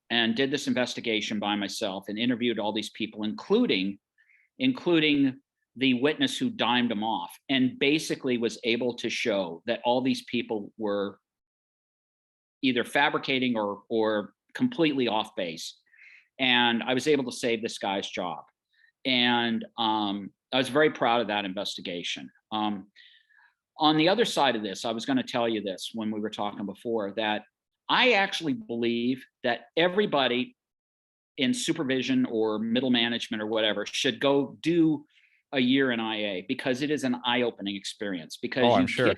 and did this investigation by myself and interviewed all these people, including the witness who dimed him off, and basically was able to show that all these people were either fabricating or completely off base. And I was able to save this guy's job. And I was very proud of that investigation. On the other side of this, I was going to tell you this when we were talking before, that I actually believe that everybody in supervision or middle management or whatever should go do a year in IA, because it is an eye-opening experience. Because I'm sure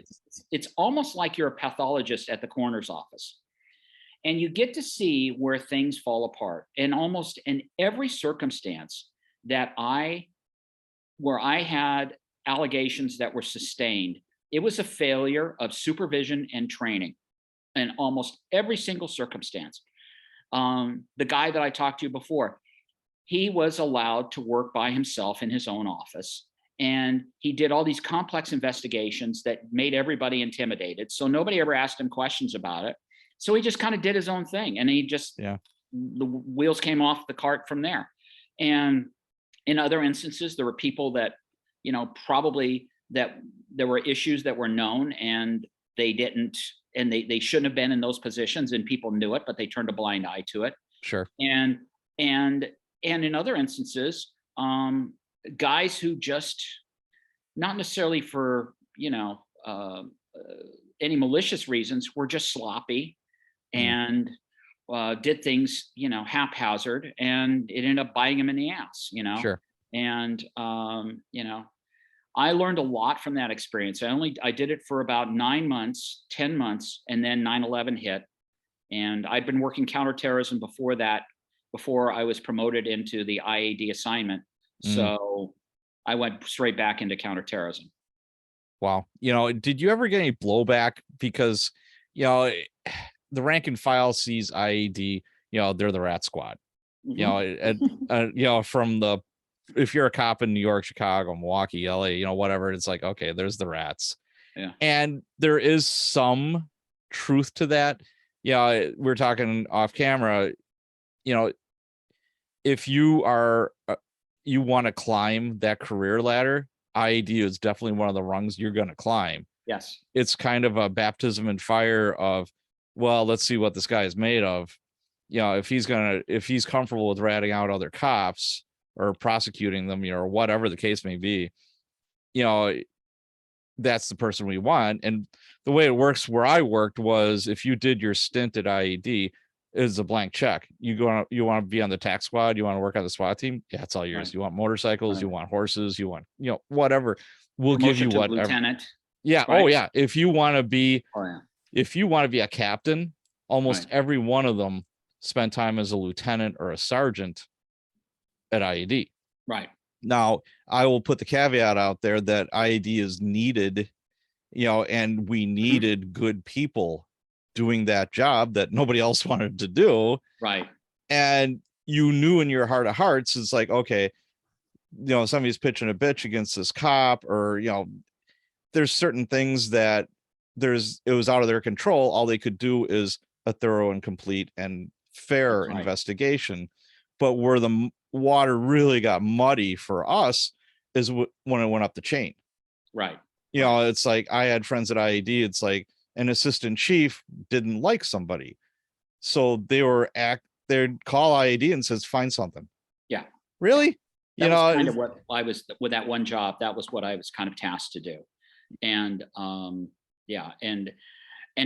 it's almost like you're a pathologist at the coroner's office, and you get to see where things fall apart. And almost in every circumstance where I had allegations that were sustained, it was a failure of supervision and training in almost every single circumstance. The guy that I talked to before, he was allowed to work by himself in his own office, and he did all these complex investigations that made everybody intimidated. So nobody ever asked him questions about it. So he just kind of did his own thing, and the wheels came off the cart from there. And in other instances, there were people that, probably that there were issues that were known, and they didn't, and they shouldn't have been in those positions, and people knew it, but they turned a blind eye to it. Sure. And in other instances, guys who just, not necessarily for, any malicious reasons, were just sloppy and did things, haphazard, and it ended up biting them in the ass, Sure. And, I learned a lot from that experience. I did it for about 9 months, 10 months, and then 9/11 hit. And I'd been working counterterrorism before that, before I was promoted into the IAD assignment. So I went straight back into counterterrorism. Wow. Did you ever get any blowback? Because, the rank and file sees IAD, they're the rat squad, from if you're a cop in New York, Chicago, Milwaukee, LA, whatever, it's like, okay, there's the rats. Yeah. And there is some truth to that. We're talking off camera, if you are you want to climb that career ladder, IED is definitely one of the rungs you're going to climb. Yes. It's kind of a baptism in fire of, well, let's see what this guy is made of. You know, if he's comfortable with ratting out other cops or prosecuting them, you know, or whatever the case may be, you know, that's the person we want. And the way it works where I worked was, if you did your stint at IED, is a blank check. You want to be on the tax squad, you want to work on the SWAT team, yeah, it's all yours. Right. You want motorcycles, right. You want horses, you want, you know, whatever. We'll give you whatever. Lieutenant. Yeah. Right. Oh yeah. If you want to be a captain, almost right. Every one of them spent time as a lieutenant or a sergeant at IED. Right. Now, I will put the caveat out there that IED is needed, you know, and we needed good people doing that job that nobody else wanted to do. Right. And you knew in your heart of hearts, it's like, okay, you know, somebody's pitching a bitch against this cop, or, you know, there's certain things that it was out of their control. All they could do is a thorough and complete and fair right. investigation. But where the water really got muddy for us is when it went up the chain. Right. You know, it's like, I had friends at IED. It's like an assistant chief didn't like somebody, so they'd call IED and says, find something. Yeah. Really? That was kind of what I was with that one job. That was what I was kind of tasked to do. And yeah. And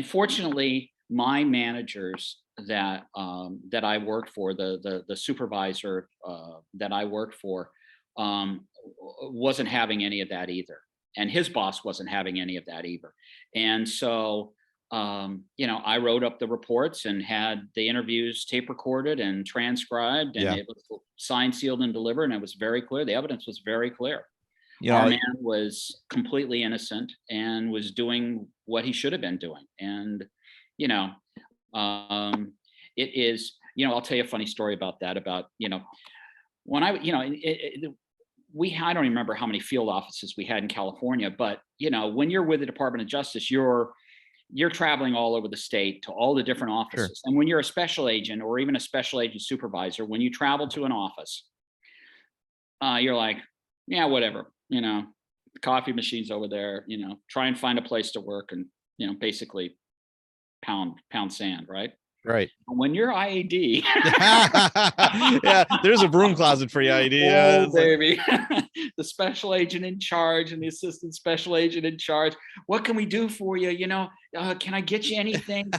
fortunately, my managers that I worked for, the supervisor that I worked for, wasn't having any of that either. And his boss wasn't having any of that either. And so, you know, I wrote up the reports and had the interviews tape recorded and transcribed, and it was signed, sealed, and delivered. And it was very clear. The evidence was very clear. You know, our man was completely innocent and was doing what he should have been doing. And, you know, it is, you know, I'll tell you a funny story about that, you know, when I, you know, I don't remember how many field offices we had in California, but, you know, when you're with the Department of Justice, you're traveling all over the state to all the different offices. Sure. And when you're a special agent or even a special agent supervisor, when you travel to an office, you're like, yeah, whatever, you know, the coffee machine's over there, you know, try and find a place to work and, you know, basically pound sand, right? Right. When you're IED, yeah, there's a broom closet for you, IED. Oh, baby. The special agent in charge and the assistant special agent in charge. What can we do for you? You know, can I get you anything?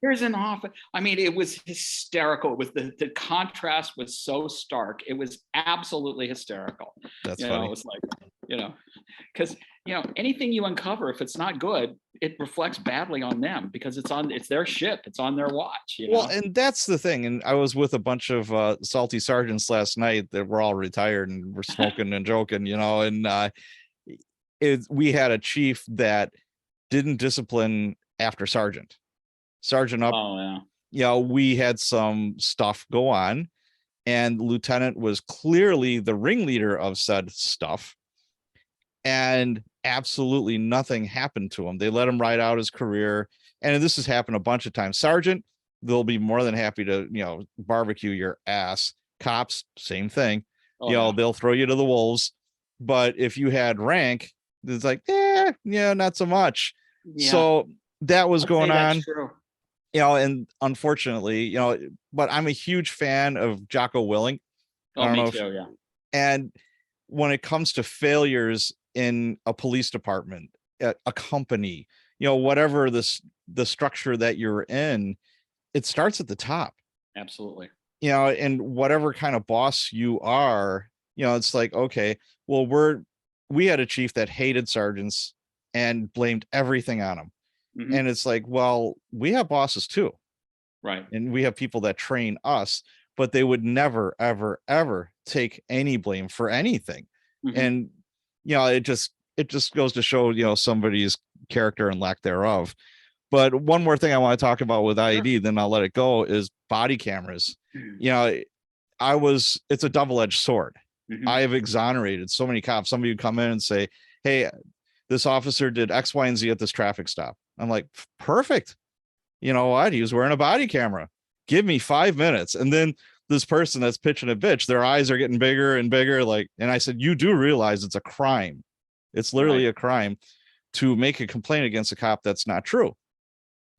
Here's an offer. I mean, it was hysterical. It was the contrast was so stark. It was absolutely hysterical. That's funny. It was like, you know, because, you know, anything you uncover, if it's not good, it reflects badly on them because it's their ship. It's on their watch. You know? Well, and that's the thing. And I was with a bunch of salty sergeants last night that were all retired and were smoking and joking, you know, and we had a chief that didn't discipline after sergeant up. Oh, yeah. You know, we had some stuff go on, and lieutenant was clearly the ringleader of said stuff. And absolutely nothing happened to him. They let him ride out his career. And this has happened a bunch of times. Sergeant, they'll be more than happy to, you know, barbecue your ass. Cops, same thing. Oh, you know, yeah. They'll throw you to the wolves. But if you had rank, it's like, yeah, not so much. Yeah. So that was going on. True. You know, and unfortunately, you know, but I'm a huge fan of Jocko Willink. Oh, me too, yeah. And when it comes to failures in a police department, a company, you know, whatever the structure that you're in, it starts at the top. Absolutely. You know, and whatever kind of boss you are, you know, it's like, okay, well, we had a chief that hated sergeants and blamed everything on them. Mm-hmm. And it's like, well, we have bosses too. Right. And we have people that train us, but they would never, ever, ever take any blame for anything. Mm-hmm. And, you know, it just goes to show, you know, somebody's character and lack thereof. But one more thing I want to talk about with IED, sure, then I'll let it go, is body cameras. Mm-hmm. You know, it's a double-edged sword. Mm-hmm. I have exonerated so many cops. Somebody would come in and say, hey, this officer did X, Y, and Z at this traffic stop. I'm like, perfect. You know what? He was wearing a body camera. Give me 5 minutes. And then this person that's pitching a bitch, their eyes are getting bigger and bigger. Like, and I said, you do realize it's a crime. It's literally a crime to make a complaint against a cop that's not true.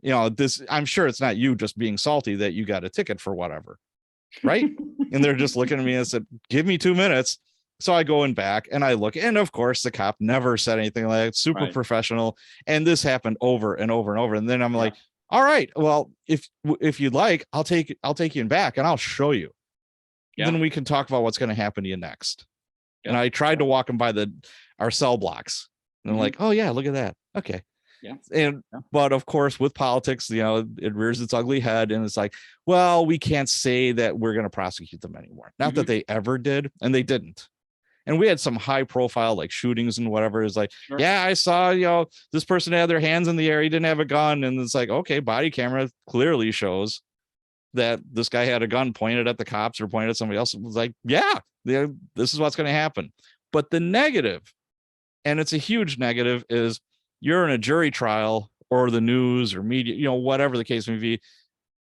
You know, this, I'm sure it's not you just being salty that you got a ticket for whatever. Right. And they're just looking at me and said, give me 2 minutes. So I go in back and I look, and of course the cop never said anything, like super professional. And this happened over and over and over. And then I'm like, all right, well, if you'd like, I'll take you in back and I'll show you. Then we can talk about what's going to happen to you next. And I tried to walk him by our cell blocks. And I'm like, oh yeah, look at that. Okay. But of course, with politics, you know, it rears its ugly head, and it's like, well, we can't say that we're going to prosecute them anymore. Not that they ever did, and they didn't. And we had some high profile like shootings and whatever. Is like, yeah, I saw, you know, this person had their hands in the air, he didn't have a gun, and it's like, okay, body camera clearly shows that this guy had a gun pointed at the cops or pointed at somebody else. It was like, yeah, this is what's going to happen. But the negative, and it's a huge negative, is you're in a jury trial or the news or media, you know, whatever the case may be,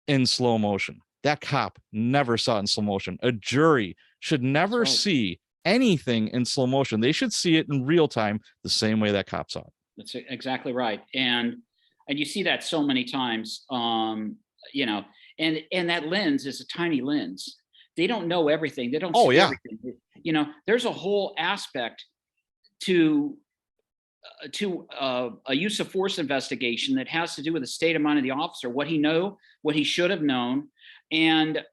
in slow motion. That cop never saw it in slow motion. A jury should never see anything in slow motion. They should see it in real time, the same way that cop saw it. That's exactly right. And you see that so many times, you know, and that lens is a tiny lens. They don't know everything. They don't see everything. You know, there's a whole aspect to a use of force investigation that has to do with the state of mind of the officer, what he should have known, and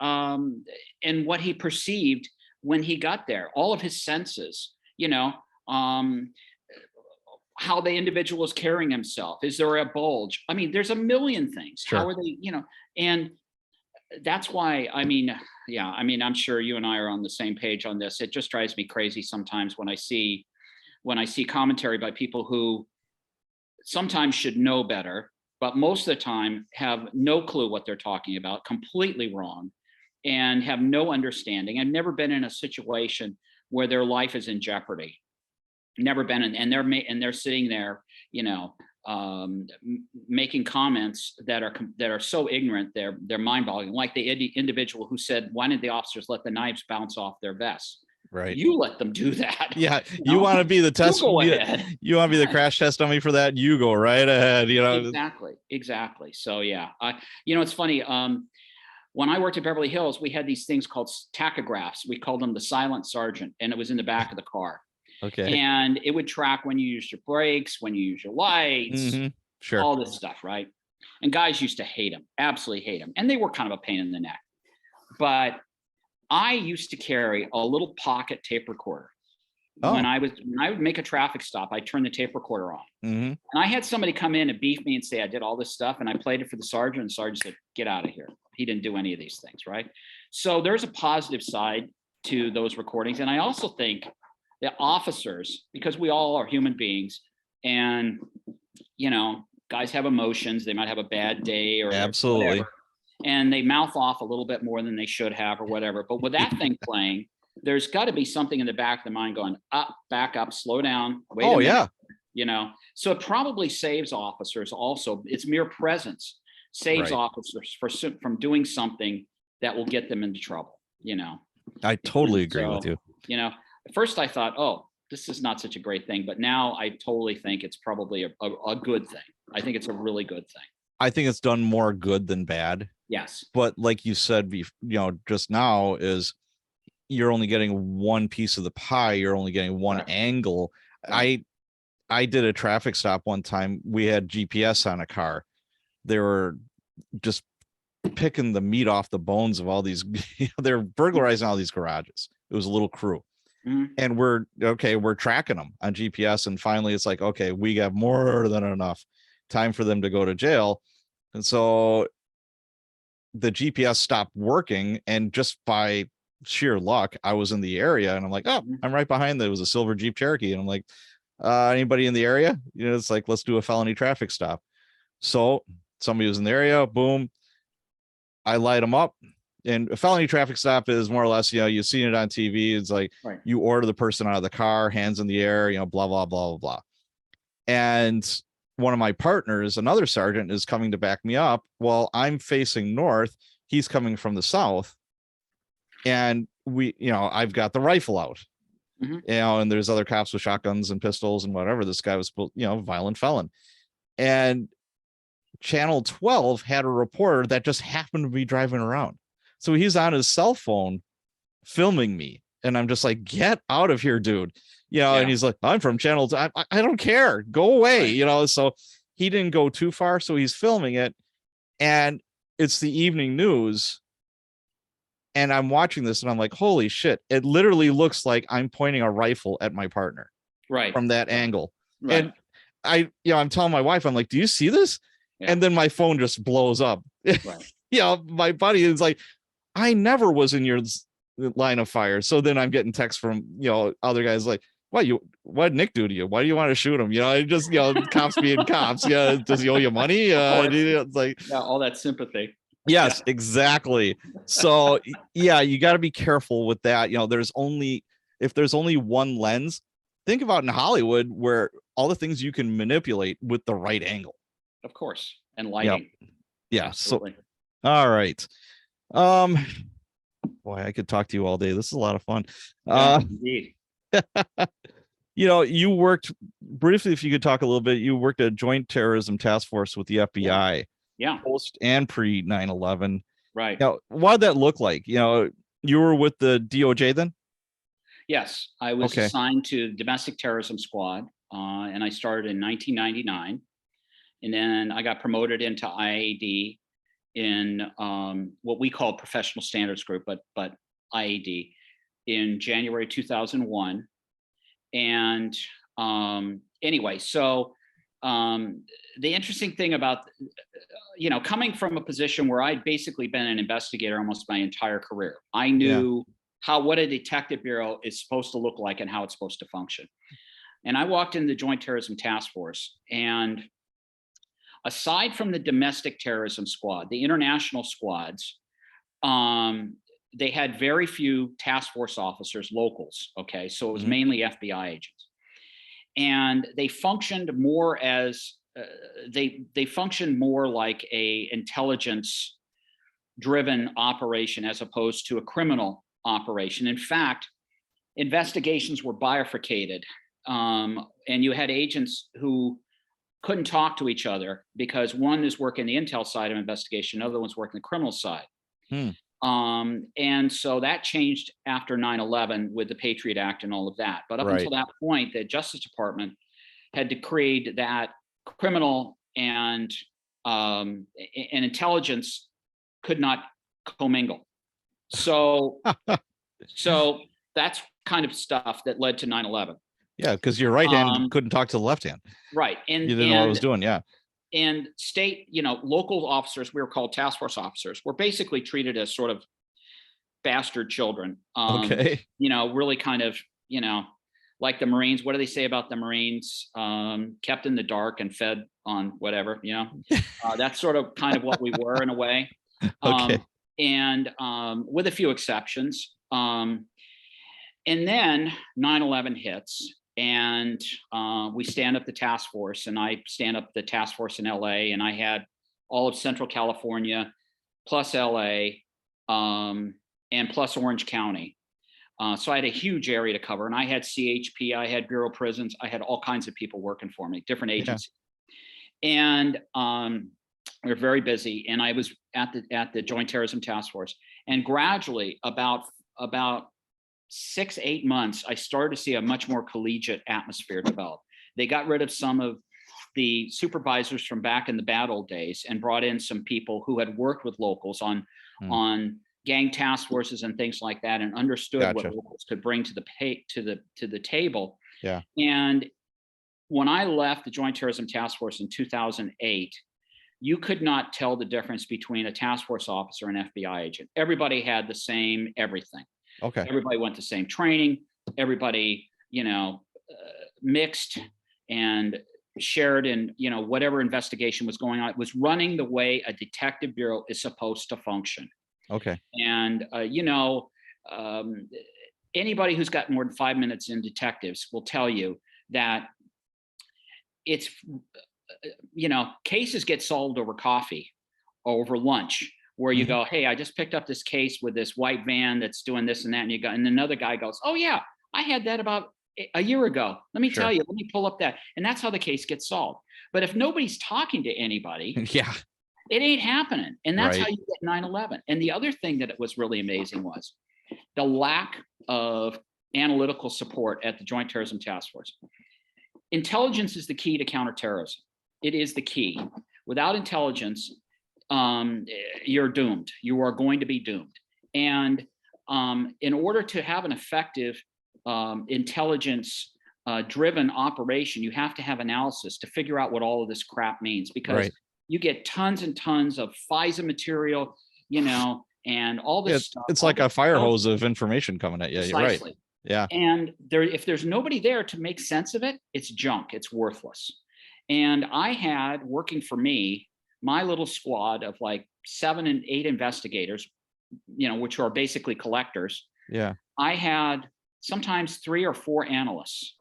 what he perceived when he got there, all of his senses, you know, how the individual is carrying himself. Is there a bulge? I mean, there's a million things. How are they, you know, and that's why, I mean, I'm sure you and I are on the same page on this. It just drives me crazy sometimes when I see commentary by people who sometimes should know better, but most of the time have no clue what they're talking about, completely wrong, and have no understanding. I've never been in a situation where their life is in jeopardy. Never been in, and they're sitting there, you know, making comments that are so ignorant, they're mind-boggling. Like the individual who said, "Why didn't the officers let the knives bounce off their vests?" Right. You let them do that. Yeah. You want to be the test. You want to be the crash test dummy for that. You go right ahead. You know, exactly. So yeah, you know, it's funny. When I worked at Beverly Hills, we had these things called tachographs. We called them the silent sergeant, and it was in the back of the car. Okay. And it would track when you use your brakes, when you use your lights, all this stuff, right? And guys used to hate them, absolutely hate them. And they were kind of a pain in the neck. But I used to carry a little pocket tape recorder. When I would make a traffic stop, I turned the tape recorder on. And I had somebody come in and beef me and say I did all this stuff, and I played it for the sergeant, and the sergeant said, "Get out of here. He didn't do any of these things," right? So there's a positive side to those recordings. And I also think that officers, because we all are human beings, and, you know, guys have emotions, they might have a bad day or whatever, and they mouth off a little bit more than they should have or whatever. But with that thing playing, there's got to be something in the back of the mind going, up, back up, slow down. Wait a minute, you know? So it probably saves officers also. Its mere presence saves officers from doing something that will get them into trouble, you know? I totally agree with you. You know, at first I thought, oh, this is not such a great thing, but now I totally think it's probably a good thing. I think it's a really good thing. I think it's done more good than bad. Yes. But like you said, you know, just now, is you're only getting one piece of the pie. You're only getting one angle. Right. I did a traffic stop one time. We had GPS on a car. They were just picking the meat off the bones of all these, you know, they're burglarizing all these garages. It was a little crew. And we're tracking them on GPS. And finally it's like, okay, we got more than enough time for them to go to jail. And so the GPS stopped working, and just by sheer luck, I was in the area, and I'm like, oh, I'm right behind there. It was a silver Jeep Cherokee. And I'm like, anybody in the area? You know, it's like, let's do a felony traffic stop. So somebody was in the area, boom, I light them up. And a felony traffic stop is more or less, you know, you've seen it on TV. It's like you order the person out of the car, hands in the air, you know, blah, blah, blah, blah, blah. And one of my partners, another sergeant, is coming to back me up. Well, I'm facing north. He's coming from the south. And I've got the rifle out, Mhm. and there's other cops with shotguns and pistols and whatever. This guy was, violent felon. And Channel 12 had a reporter that just happened to be driving around. So he's on his cell phone filming me. And I'm just like, get out of here, dude. And he's like, I'm from Channel 12. I don't care. Go away. Right. So he didn't go too far. So he's filming it. And it's the evening news. And I'm watching this and I'm like, holy shit. It literally looks like I'm pointing a rifle at my partner Right. from that angle. Right. And I'm telling my wife, I'm like, do you see this? Yeah. And then my phone just blows up. Right. My buddy is like, I never was in your line of fire. So then I'm getting texts from, other guys like, what did Nick do to you? Why do you want to shoot him? I just, cops being cops. Yeah. Does he owe you money? It's like, all that sympathy. Yes, exactly. So yeah, you got to be careful with that. If there's only one lens, think about in Hollywood where all the things you can manipulate with the right angle. Of course. And lighting. Yep. Yeah. Absolutely. So, all right. Boy, I could talk to you all day. This is a lot of fun. Indeed. You worked briefly, if you could talk a little bit, you worked at Joint Terrorism Task Force with the FBI. Yeah. Post and pre 9/11. Right. Now, what did that look like? You were with the DOJ then? Yes, I was assigned to the Domestic Terrorism Squad, and I started in 1999. And then I got promoted into IAD in what we call Professional Standards Group, but IAD in January 2001. And anyway, so the interesting thing about, coming from a position where I'd basically been an investigator almost my entire career, I knew what a detective bureau is supposed to look like and how it's supposed to function. And I walked in the Joint Terrorism Task Force, and aside from the Domestic Terrorism Squad, the international squads, they had very few task force officers, locals. Okay, so it was mainly FBI agents, and they functioned more as they functioned more like a intelligence driven operation as opposed to a criminal operation. In fact, investigations were bifurcated, and you had agents who couldn't talk to each other because one is working the intel side of investigation, the other one's working the criminal side. And so that changed after 9/11 with the Patriot Act and all of that. But up until that point, the Justice Department had decreed that criminal and intelligence could not commingle. So that's kind of stuff that led to 9/11. Yeah, because your right hand couldn't talk to the left hand. Right. And you didn't know what I was doing. Yeah. And state, local officers, we were called task force officers, were basically treated as sort of bastard children. Really kind of, like the Marines. What do they say about the Marines? Kept in the dark and fed on whatever, that's sort of kind of what we were in a way. And with a few exceptions. And then 9/11 hits, and we stand up the task force, and I stand up the task force in LA, and I had all of Central California plus LA and plus Orange County. So I had a huge area to cover, and I had CHP, I had Bureau of Prisons, I had all kinds of people working for me, different agencies. And we were very busy, and I was at the Joint Terrorism Task Force, and gradually about 6-8 months, I started to see a much more collegiate atmosphere develop. They got rid of some of the supervisors from back in the bad old days and brought in some people who had worked with locals on gang task forces and things like that, and understood what locals could bring to the table. Yeah. And when I left the Joint Terrorism Task Force in 2008, you could not tell the difference between a task force officer and FBI agent. Everybody had the same everything. Okay. Everybody went the same training. Everybody, mixed and shared in, whatever investigation was going on. It was running the way a detective bureau is supposed to function. Okay. And, anybody who's got more than 5 minutes in detectives will tell you that it's, cases get solved over coffee, over lunch, where you go, hey, I just picked up this case with this white van that's doing this and that, and another guy goes, oh yeah, I had that about a year ago. Let me tell you, let me pull up that. And that's how the case gets solved. But if nobody's talking to anybody, yeah, it ain't happening. And that's how right. you get 9/11. And the other thing that was really amazing was the lack of analytical support at the Joint Terrorism Task Force. Intelligence is the key to counterterrorism. It is the key. Without intelligence, you're doomed. You are going to be doomed. And in order to have an effective intelligence driven operation, you have to have analysis to figure out what all of this crap means, because you get tons and tons of FISA material, you know, and all this stuff. It's like a fire hose of information coming at you. Precisely. You're right. Yeah. And if there's nobody there to make sense of it, it's junk. It's worthless. And I had, working for me, my little squad of like 7 and 8 investigators, you know, which are basically collectors. Yeah. I had sometimes 3 or 4 analysts.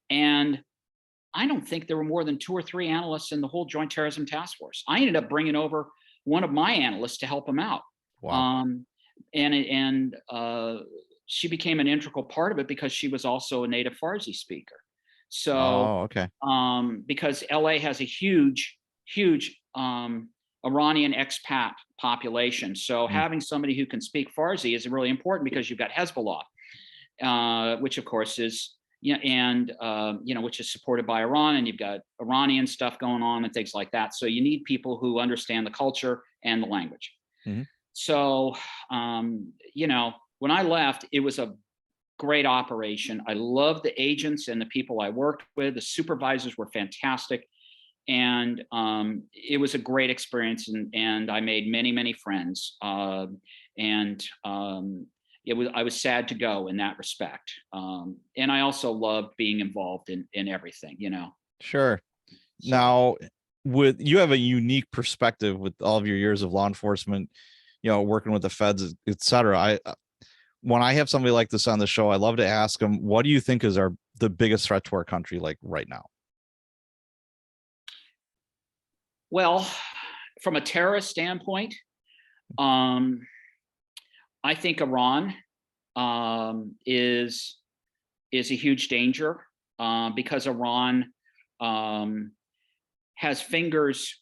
And I don't think there were more than 2 or 3 analysts in the whole Joint Terrorism Task Force. I ended up bringing over one of my analysts to help him out. Wow. And she became an integral part of it because she was also a native Farsi speaker. So, because LA has a huge Iranian expat population. So having somebody who can speak Farsi is really important, because you've got Hezbollah, which of course is, and which is supported by Iran, and you've got Iranian stuff going on and things like that. So you need people who understand the culture and the language. So, when I left, it was a great operation. I loved the agents and the people I worked with. The supervisors were fantastic. And it was a great experience, and I made many friends. I was sad to go in that respect. And I also loved being involved in everything, you know. Sure. So, now, you have a unique perspective with all of your years of law enforcement, you know, working with the feds, et cetera. When I have somebody like this on the show, I love to ask them, what do you think is the biggest threat to our country, like right now? Well, from a terrorist standpoint, I think Iran is a huge danger, because Iran has fingers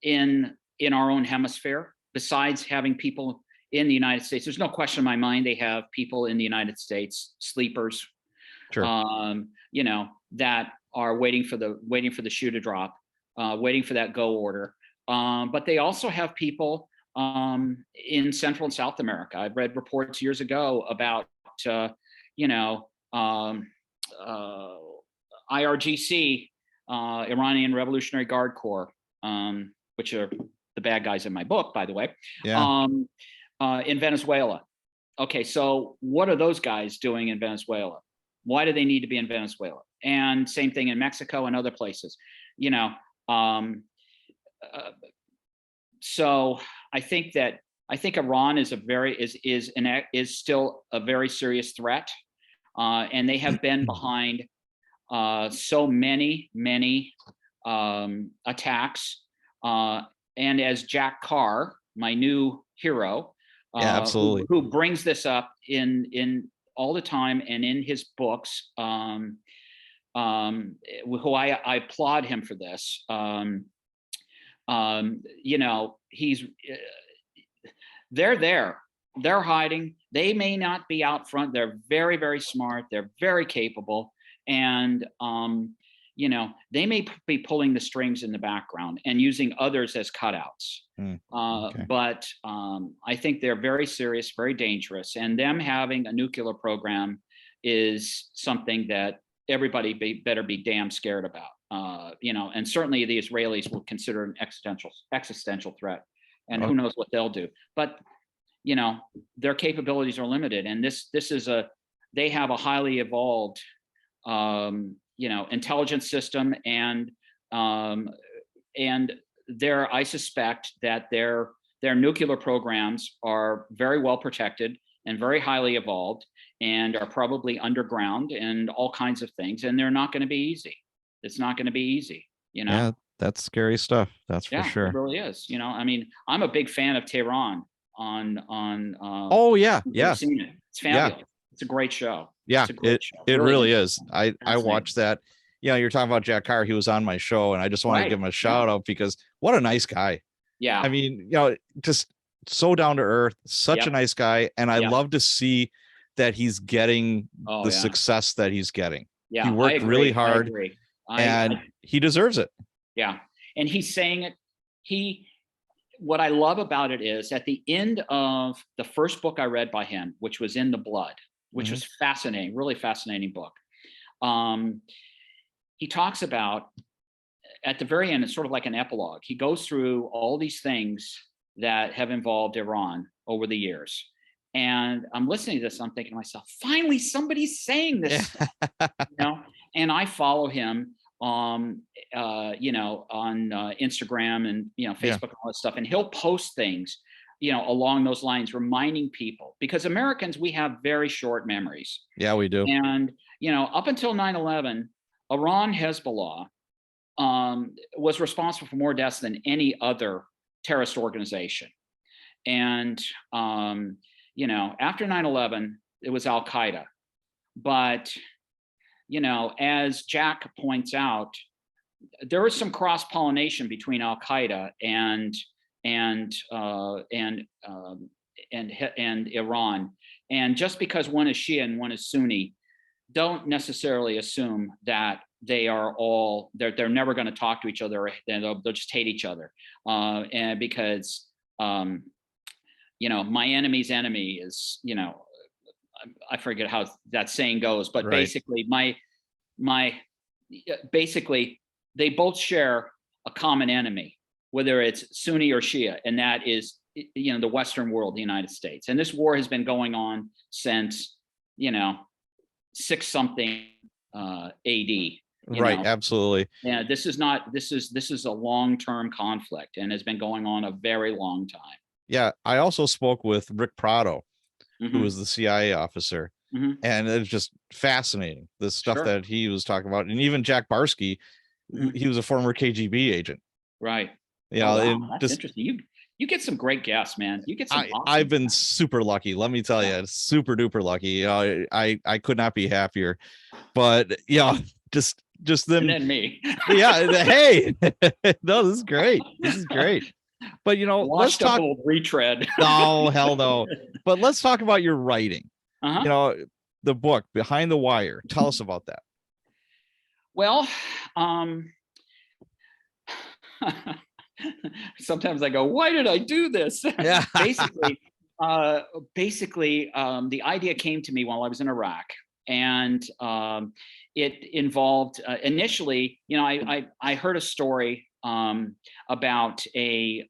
in our own hemisphere. Besides having people in the United States, there's no question in my mind they have people in the United States, sleepers, that are waiting for the shoe to drop. Waiting for that go order. But they also have people in Central and South America. I've read reports years ago about, IRGC, Iranian Revolutionary Guard Corps, which are the bad guys in my book, by the way, in Venezuela. Okay, so what are those guys doing in Venezuela? Why do they need to be in Venezuela? And same thing in Mexico and other places, you know. So I think Iran is still a very serious threat, and they have been behind so many attacks. And as Jack Carr, my new hero, absolutely, who brings this up in all the time and in his books, who I applaud him for this. They're there. They're hiding. They may not be out front. They're very smart. They're very capable. And, they may be pulling the strings in the background and using others as cutouts. But I think they're very serious, very dangerous. And them having a nuclear program is something that everybody better be damn scared about. And certainly the Israelis will consider an existential threat. And who knows what they'll do. But, their capabilities are limited. And they have a highly evolved intelligence system, and I suspect that their nuclear programs are very well protected and very highly evolved, and are probably underground and all kinds of things, and they're not going to be easy. It's not going to be easy, Yeah, That's scary stuff. That's for Yeah, it sure. really is. You know, I mean, I'm a big fan of Tehran on Oh yeah, you've yeah, seen it. It's yeah, fabulous. It's a great show. yeah. It's a great It show. it Really really interesting. is. I Fascinating. watched that. You're talking about Jack Carr. He was on my show, and I just wanted to Right. give him a Yeah. shout out because what a nice guy. Yeah. I mean, just so down to earth, such a Yep. nice guy, and I Yep. love to see that he's getting Oh the yeah. success that he's getting. He Yeah. I worked really agree. I hard, agree. and I he deserves it. yeah. And he's saying it. What I love about it is at the end of the first book I read by him, which was In the Blood, which Mhm. was fascinating, really fascinating book. He talks about at the very end, it's sort of like an epilogue. He goes through all these things that have involved Iran over the years. And I'm listening to this, I'm thinking to myself, finally somebody's saying this stuff, and I follow him on Instagram and Yeah, Facebook and all that stuff, and he'll post things along those lines, reminding people, because Americans, we have very short memories. yeah, we do. And up until 9/11, Iran Hezbollah was responsible for more deaths than any other terrorist organization. And after 9/11, it was Al Qaeda. But as Jack points out, there was some cross pollination between Al Qaeda and Iran. And just because one is Shia and one is Sunni, don't necessarily assume that they're never going to talk to each other, and they'll just hate each other. And because my enemy's enemy is, I forget how that saying goes, but Right. basically basically they both share a common enemy, whether it's Sunni or Shia, and that is the Western world, the United States. And this war has been going on since 6 something AD. Right, absolutely. Yeah, this is a long-term conflict and has been going on a very long time. Yeah, I also spoke with Rick Prado, who Mhm. was the CIA officer, Mhm. and it's just fascinating, the stuff Sure. that he was talking about. And even Jack Barsky, Mhm. he was a former KGB agent. Right. Oh, wow, And that's just interesting. You get some great guests, man. You get some I've awesome been guests. super lucky. Let me tell Yeah. you, super duper lucky. I could not be happier. But just And them. then me. Yeah. Hey, no, this is great. This is great. But let's Washed up talk. old retread. No, hell no. But let's talk about your writing. Uh-huh. The book Behind the Wire. Tell us about that. Well, sometimes I go, why did I do this? Yeah. Basically, the idea came to me while I was in Iraq, and it involved initially, I heard a story about a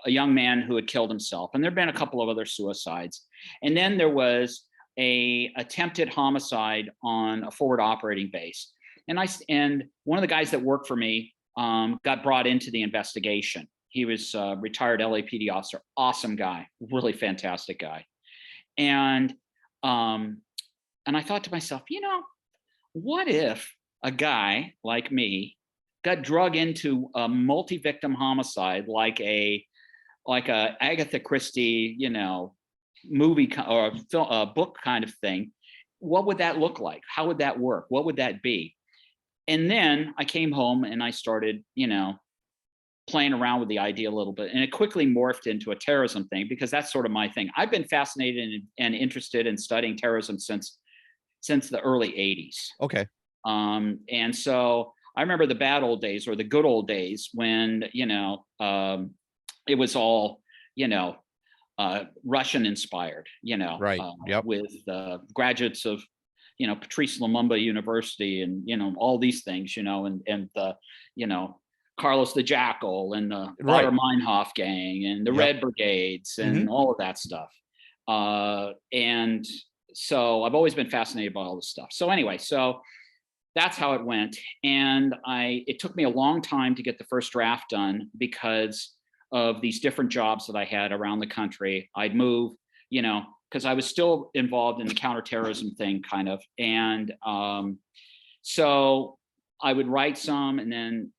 young man who had killed himself, and there'd been a couple of other suicides, and then there was a attempted homicide on a forward operating base, and one of the guys that worked for me got brought into the investigation. He was a retired LAPD officer, awesome guy, really fantastic guy. And I thought to myself, what if a guy like me got drug into a multi-victim homicide like a Agatha Christie, movie or a book kind of thing? What would that look like? How would that work? What would that be? And then I came home and I started, playing around with the idea a little bit, and it quickly morphed into a terrorism thing, because that's sort of my thing. I've been fascinated and interested in studying terrorism since the early 80s. Okay. And so I remember the bad old days, or the good old days, when it was all Russian inspired, Right. Yep. with graduates of Patrice Lumumba University, and all these things, and the Carlos the Jackal and the Right. Baader Meinhof gang and the Yep. Red Brigades and all of that stuff. And so I've always been fascinated by all this stuff. So anyway, so that's how it went. And it took me a long time to get the first draft done because of these different jobs that I had around the country. I'd move, because I was still involved in the counter-terrorism thing, kind of. And so I would write some, and then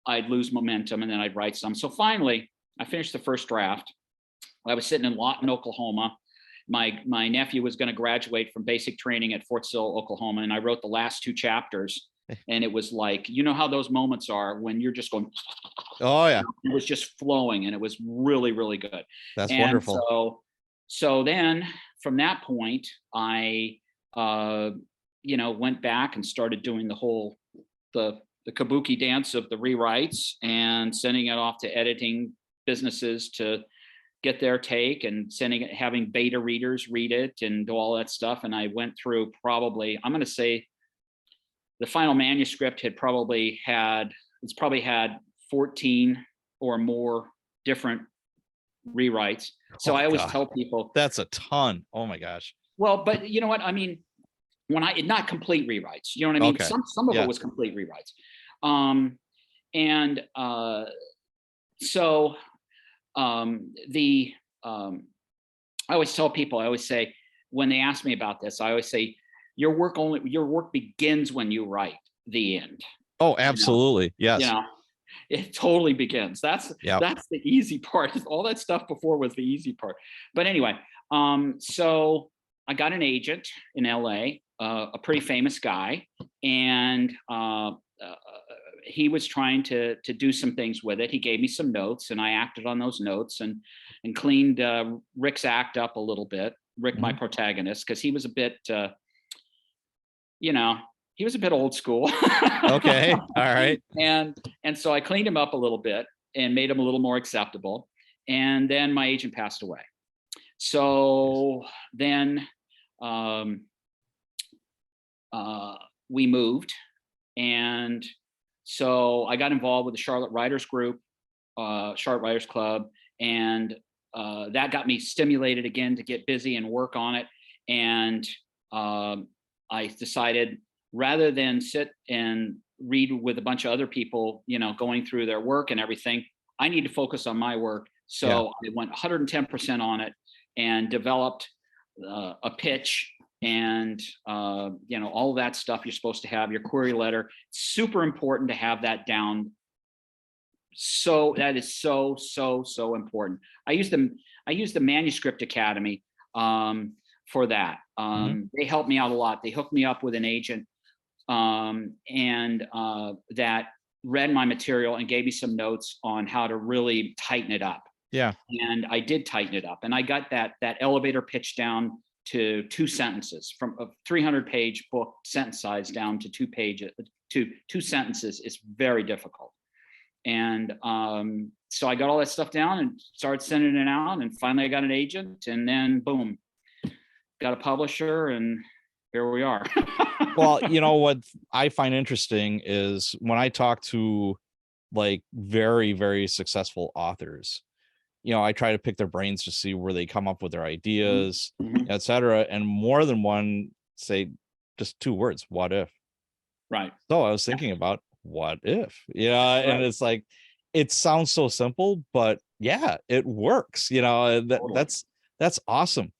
I'd lose momentum, and then I'd write some. So finally, I finished the first draft. I was sitting in Lawton, Oklahoma. My nephew was going to graduate from basic training at Fort Sill, Oklahoma, and I wrote the last 2 chapters. And it was like, you know how those moments are when you're just going, oh yeah, it was just flowing, and it was really, really good. that's And wonderful. so then from that point, I went back and started doing the whole the kabuki dance of the rewrites and sending it off to editing businesses to get their take, and having beta readers read it and do all that stuff. And I went through probably, I'm going to say, the final manuscript it's probably had 14 or more different rewrites. So I always tell people that's a ton. Oh my gosh. Well, but you know what I mean, not complete rewrites, you know what I mean? Okay. Some of it was complete rewrites. So I always tell people, I always say, when they ask me about this, I always say, your work begins when you write the end. Oh, absolutely. Yes. It totally begins. That's the easy part. All that stuff before was the easy part. But anyway, so I got an agent in LA, a pretty famous guy, and he was trying to do some things with it. He gave me some notes, and I acted on those notes and cleaned Rick's act up a little bit. Rick, my protagonist, because he was a bit, he was a bit old school. Okay. All right. And so I cleaned him up a little bit and made him a little more acceptable. And then my agent passed away. So then we moved. And so I got involved with the Charlotte Writers Group, Charlotte Writers Club. And that got me stimulated again to get busy and work on it. And I decided, rather than sit and read with a bunch of other people, going through their work and everything, I need to focus on my work. So I went 110% on it and developed a pitch and, all of that stuff you're supposed to have, your query letter. Super important to have that down. So that is so important. I use the Manuscript Academy for that. They helped me out a lot. They hooked me up with an agent that read my material and gave me some notes on how to really tighten it up. Yeah. And I did tighten it up, and I got that elevator pitch down to 2 sentences. From a 300-page book sentence size down to 2 pages to 2 sentences is very difficult. And so I got all that stuff down and started sending it out, and finally I got an agent, and then boom, got a publisher, and here we are. Well, what I find interesting is when I talk to like very, very successful authors, I try to pick their brains to see where they come up with their ideas, et cetera. And more than one say just 2 words, what if? Right. So I was thinking about what if, and it's like, it sounds so simple, but yeah, it works, that's awesome.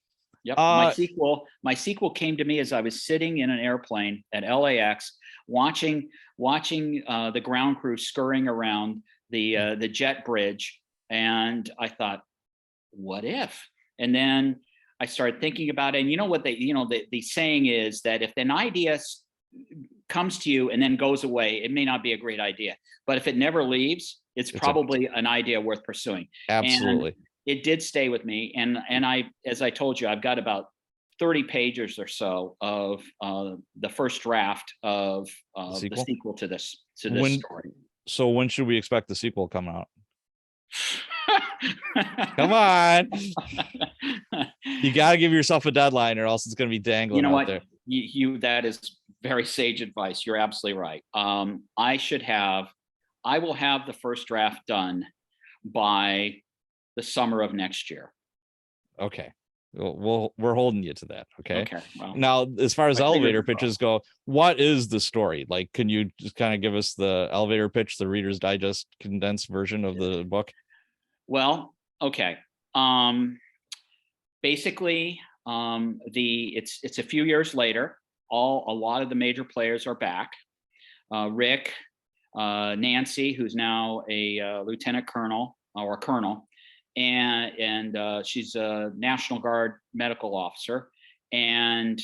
Yep. My sequel came to me as I was sitting in an airplane at LAX, watching the ground crew scurrying around the jet bridge. And I thought, what if? And then I started thinking about it. And you know what the saying is that if an idea comes to you and then goes away, it may not be a great idea. But if it never leaves, it's probably an idea worth pursuing. Absolutely. And it did stay with me. And I, as I told you, I've got about 30 pages or so of the first draft of the sequel to this story. So when should we expect the sequel coming out? Come on. You got to give yourself a deadline, or else it's going to be dangling out there. That is very sage advice. You're absolutely right. I will have the first draft done by the summer of next year. Okay. We're holding you to that. Okay. Well, now, as far as elevator pitches go, what is the story? Like, can you just kind of give us the elevator pitch, the Reader's Digest condensed version of the book? Well, okay. Basically, it's a few years later. A lot of the major players are back. Rick, Nancy, who's now a lieutenant colonel or colonel, and she's a National Guard medical officer. And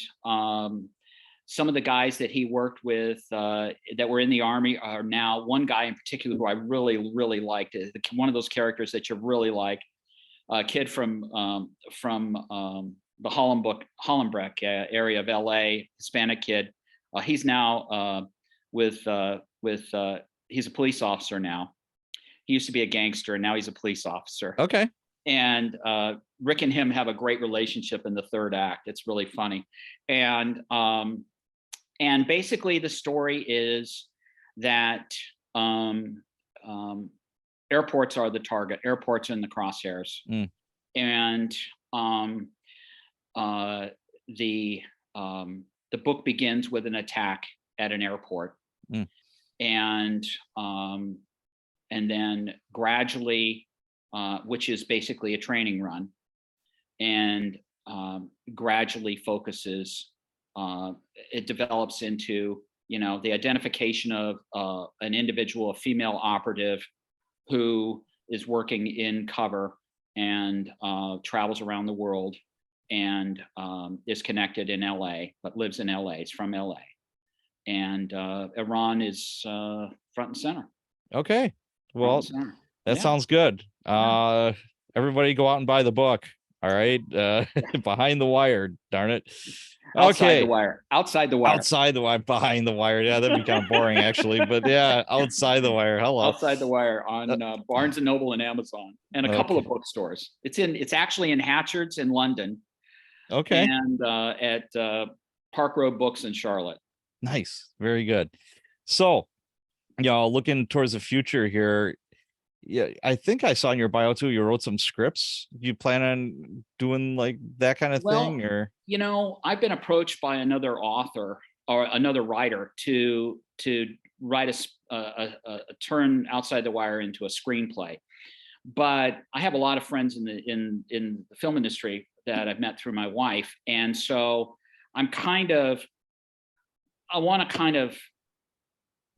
some of the guys that he worked with that were in the Army are now, one guy in particular who I really, really liked, is one of those characters that you really like, a kid from the Hollenbrook area of LA, Hispanic kid. He's now he's a police officer now. He used to be a gangster and now he's a police officer. Okay. And Rick and him have a great relationship in the third act. It's really funny. And basically the story is that airports are the target. Airports are in the crosshairs. And the book begins with an attack at an airport. And then gradually, which is basically a training run, and gradually focuses, it develops into, the identification of an individual, a female operative who is working in cover and travels around the world and is connected in LA, but lives in LA. It's from LA. And Iran is front and center. Okay. Well, that sounds good. Everybody go out and buy the book. All right. Behind the Wire, darn it. Outside the wire. Outside the wire. Outside the wire. Behind the wire. Yeah, that'd be kind of boring, actually. But yeah, outside the wire. Hello. Outside the wire on Barnes and Noble and Amazon and a couple of bookstores. It's actually in Hatchards in London. Okay. And at Park Road Books in Charlotte. Nice. Very good. So, looking towards the future here, yeah, I think I saw in your bio too, you wrote some scripts. You plan on doing like that kind of thing, or? I've been approached by another author or another writer to write a turn Outside the Wire into a screenplay. But I have a lot of friends in the film industry that I've met through my wife, and so I want to kind of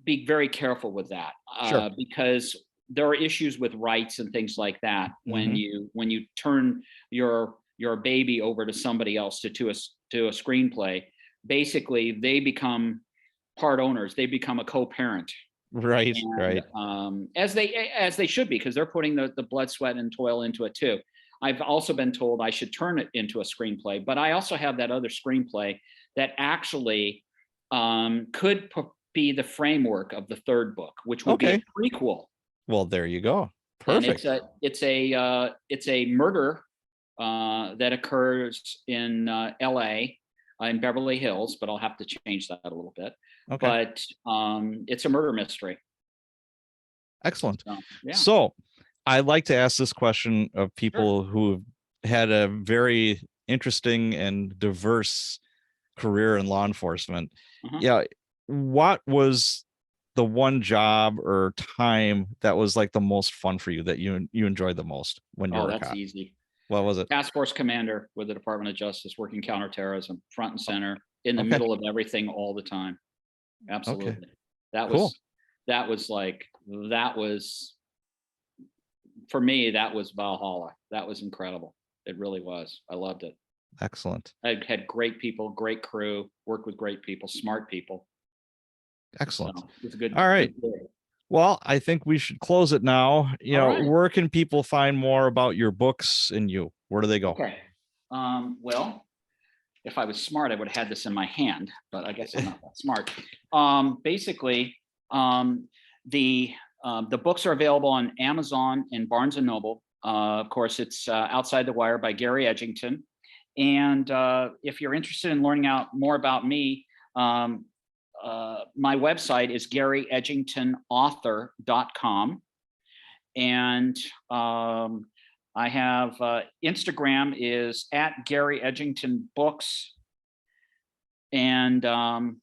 be very careful with that, Sure. Because there are issues with rights and things like that when you turn your baby over to somebody else to a screenplay. Basically, they become part owners. They become a co-parent. Right. Right. As they should be, because they're putting the blood, sweat, and toil into it too. I've also been told I should turn it into a screenplay, but I also have that other screenplay that actually could be the framework of the third book, which would be a prequel. Well, there you go. Perfect. And it's a murder that occurs in LA, in Beverly Hills, but I'll have to change that a little bit. Okay. But it's a murder mystery. Excellent. So I like to ask this question of people who've had a very interesting and diverse career in law enforcement. Yeah. What was the one job or time that was like the most fun for you, that you enjoyed the most when you were a cop? That's easy. What was it? Task Force commander with the Department of Justice, working counterterrorism, front and center, in the middle of everything all the time. Absolutely. That was for me, that was Valhalla. That was incredible. It really was. I loved it. Excellent. I had great people, great crew, worked with great people, smart people. Excellent. So it's a good. All right. Well, I think we should close it now. Where can people find more about your books and you? Where do they go? Okay. Well, if I was smart, I would have had this in my hand, but I guess I'm not that smart. Basically, the books are available on Amazon and Barnes and Noble. Of course, it's Outside the Wire by Gary Edgington. And if you're interested in learning out more about me, my website is GaryEdgingtonAuthor.com. And I have Instagram is at Gary Edgington Books. And I'm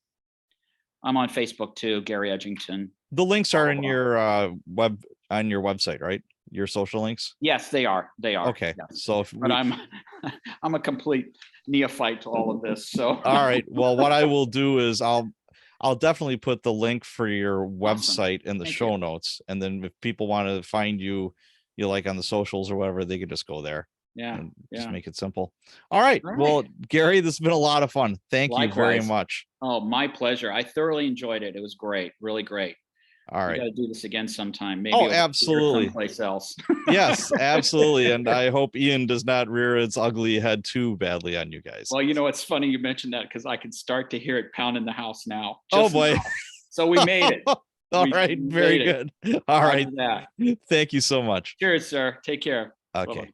on Facebook too, Gary Edgington. The links are in your on your website, right? Your social links? Yes, they are. They are. Okay. Yes. So but I'm a complete neophyte to all of this. So all right. Well, what I will do is I'll I'll definitely put the link for your Awesome. website in the Thank show you. notes. And then if people want to find you, like on the socials or whatever, they can just go there Yeah. and just Yeah. make it simple. All right. All Well, right. Gary, this has been a lot of fun. Thank you very Likewise. much. Oh, my pleasure. I thoroughly enjoyed it. It was great. Really great. All We right. got to do this again sometime. Maybe Oh, over here absolutely. someplace else. Yes, absolutely. And I hope Ian does not rear its ugly head too badly on you guys. Well, it's funny you mentioned that because I can start to hear it pound in the house now. Oh Just boy. now. So we made it. All We right. Very made it. good. All right. Roger that. Thank you so much. Cheers, sir. Take care. Okay. Bye-bye.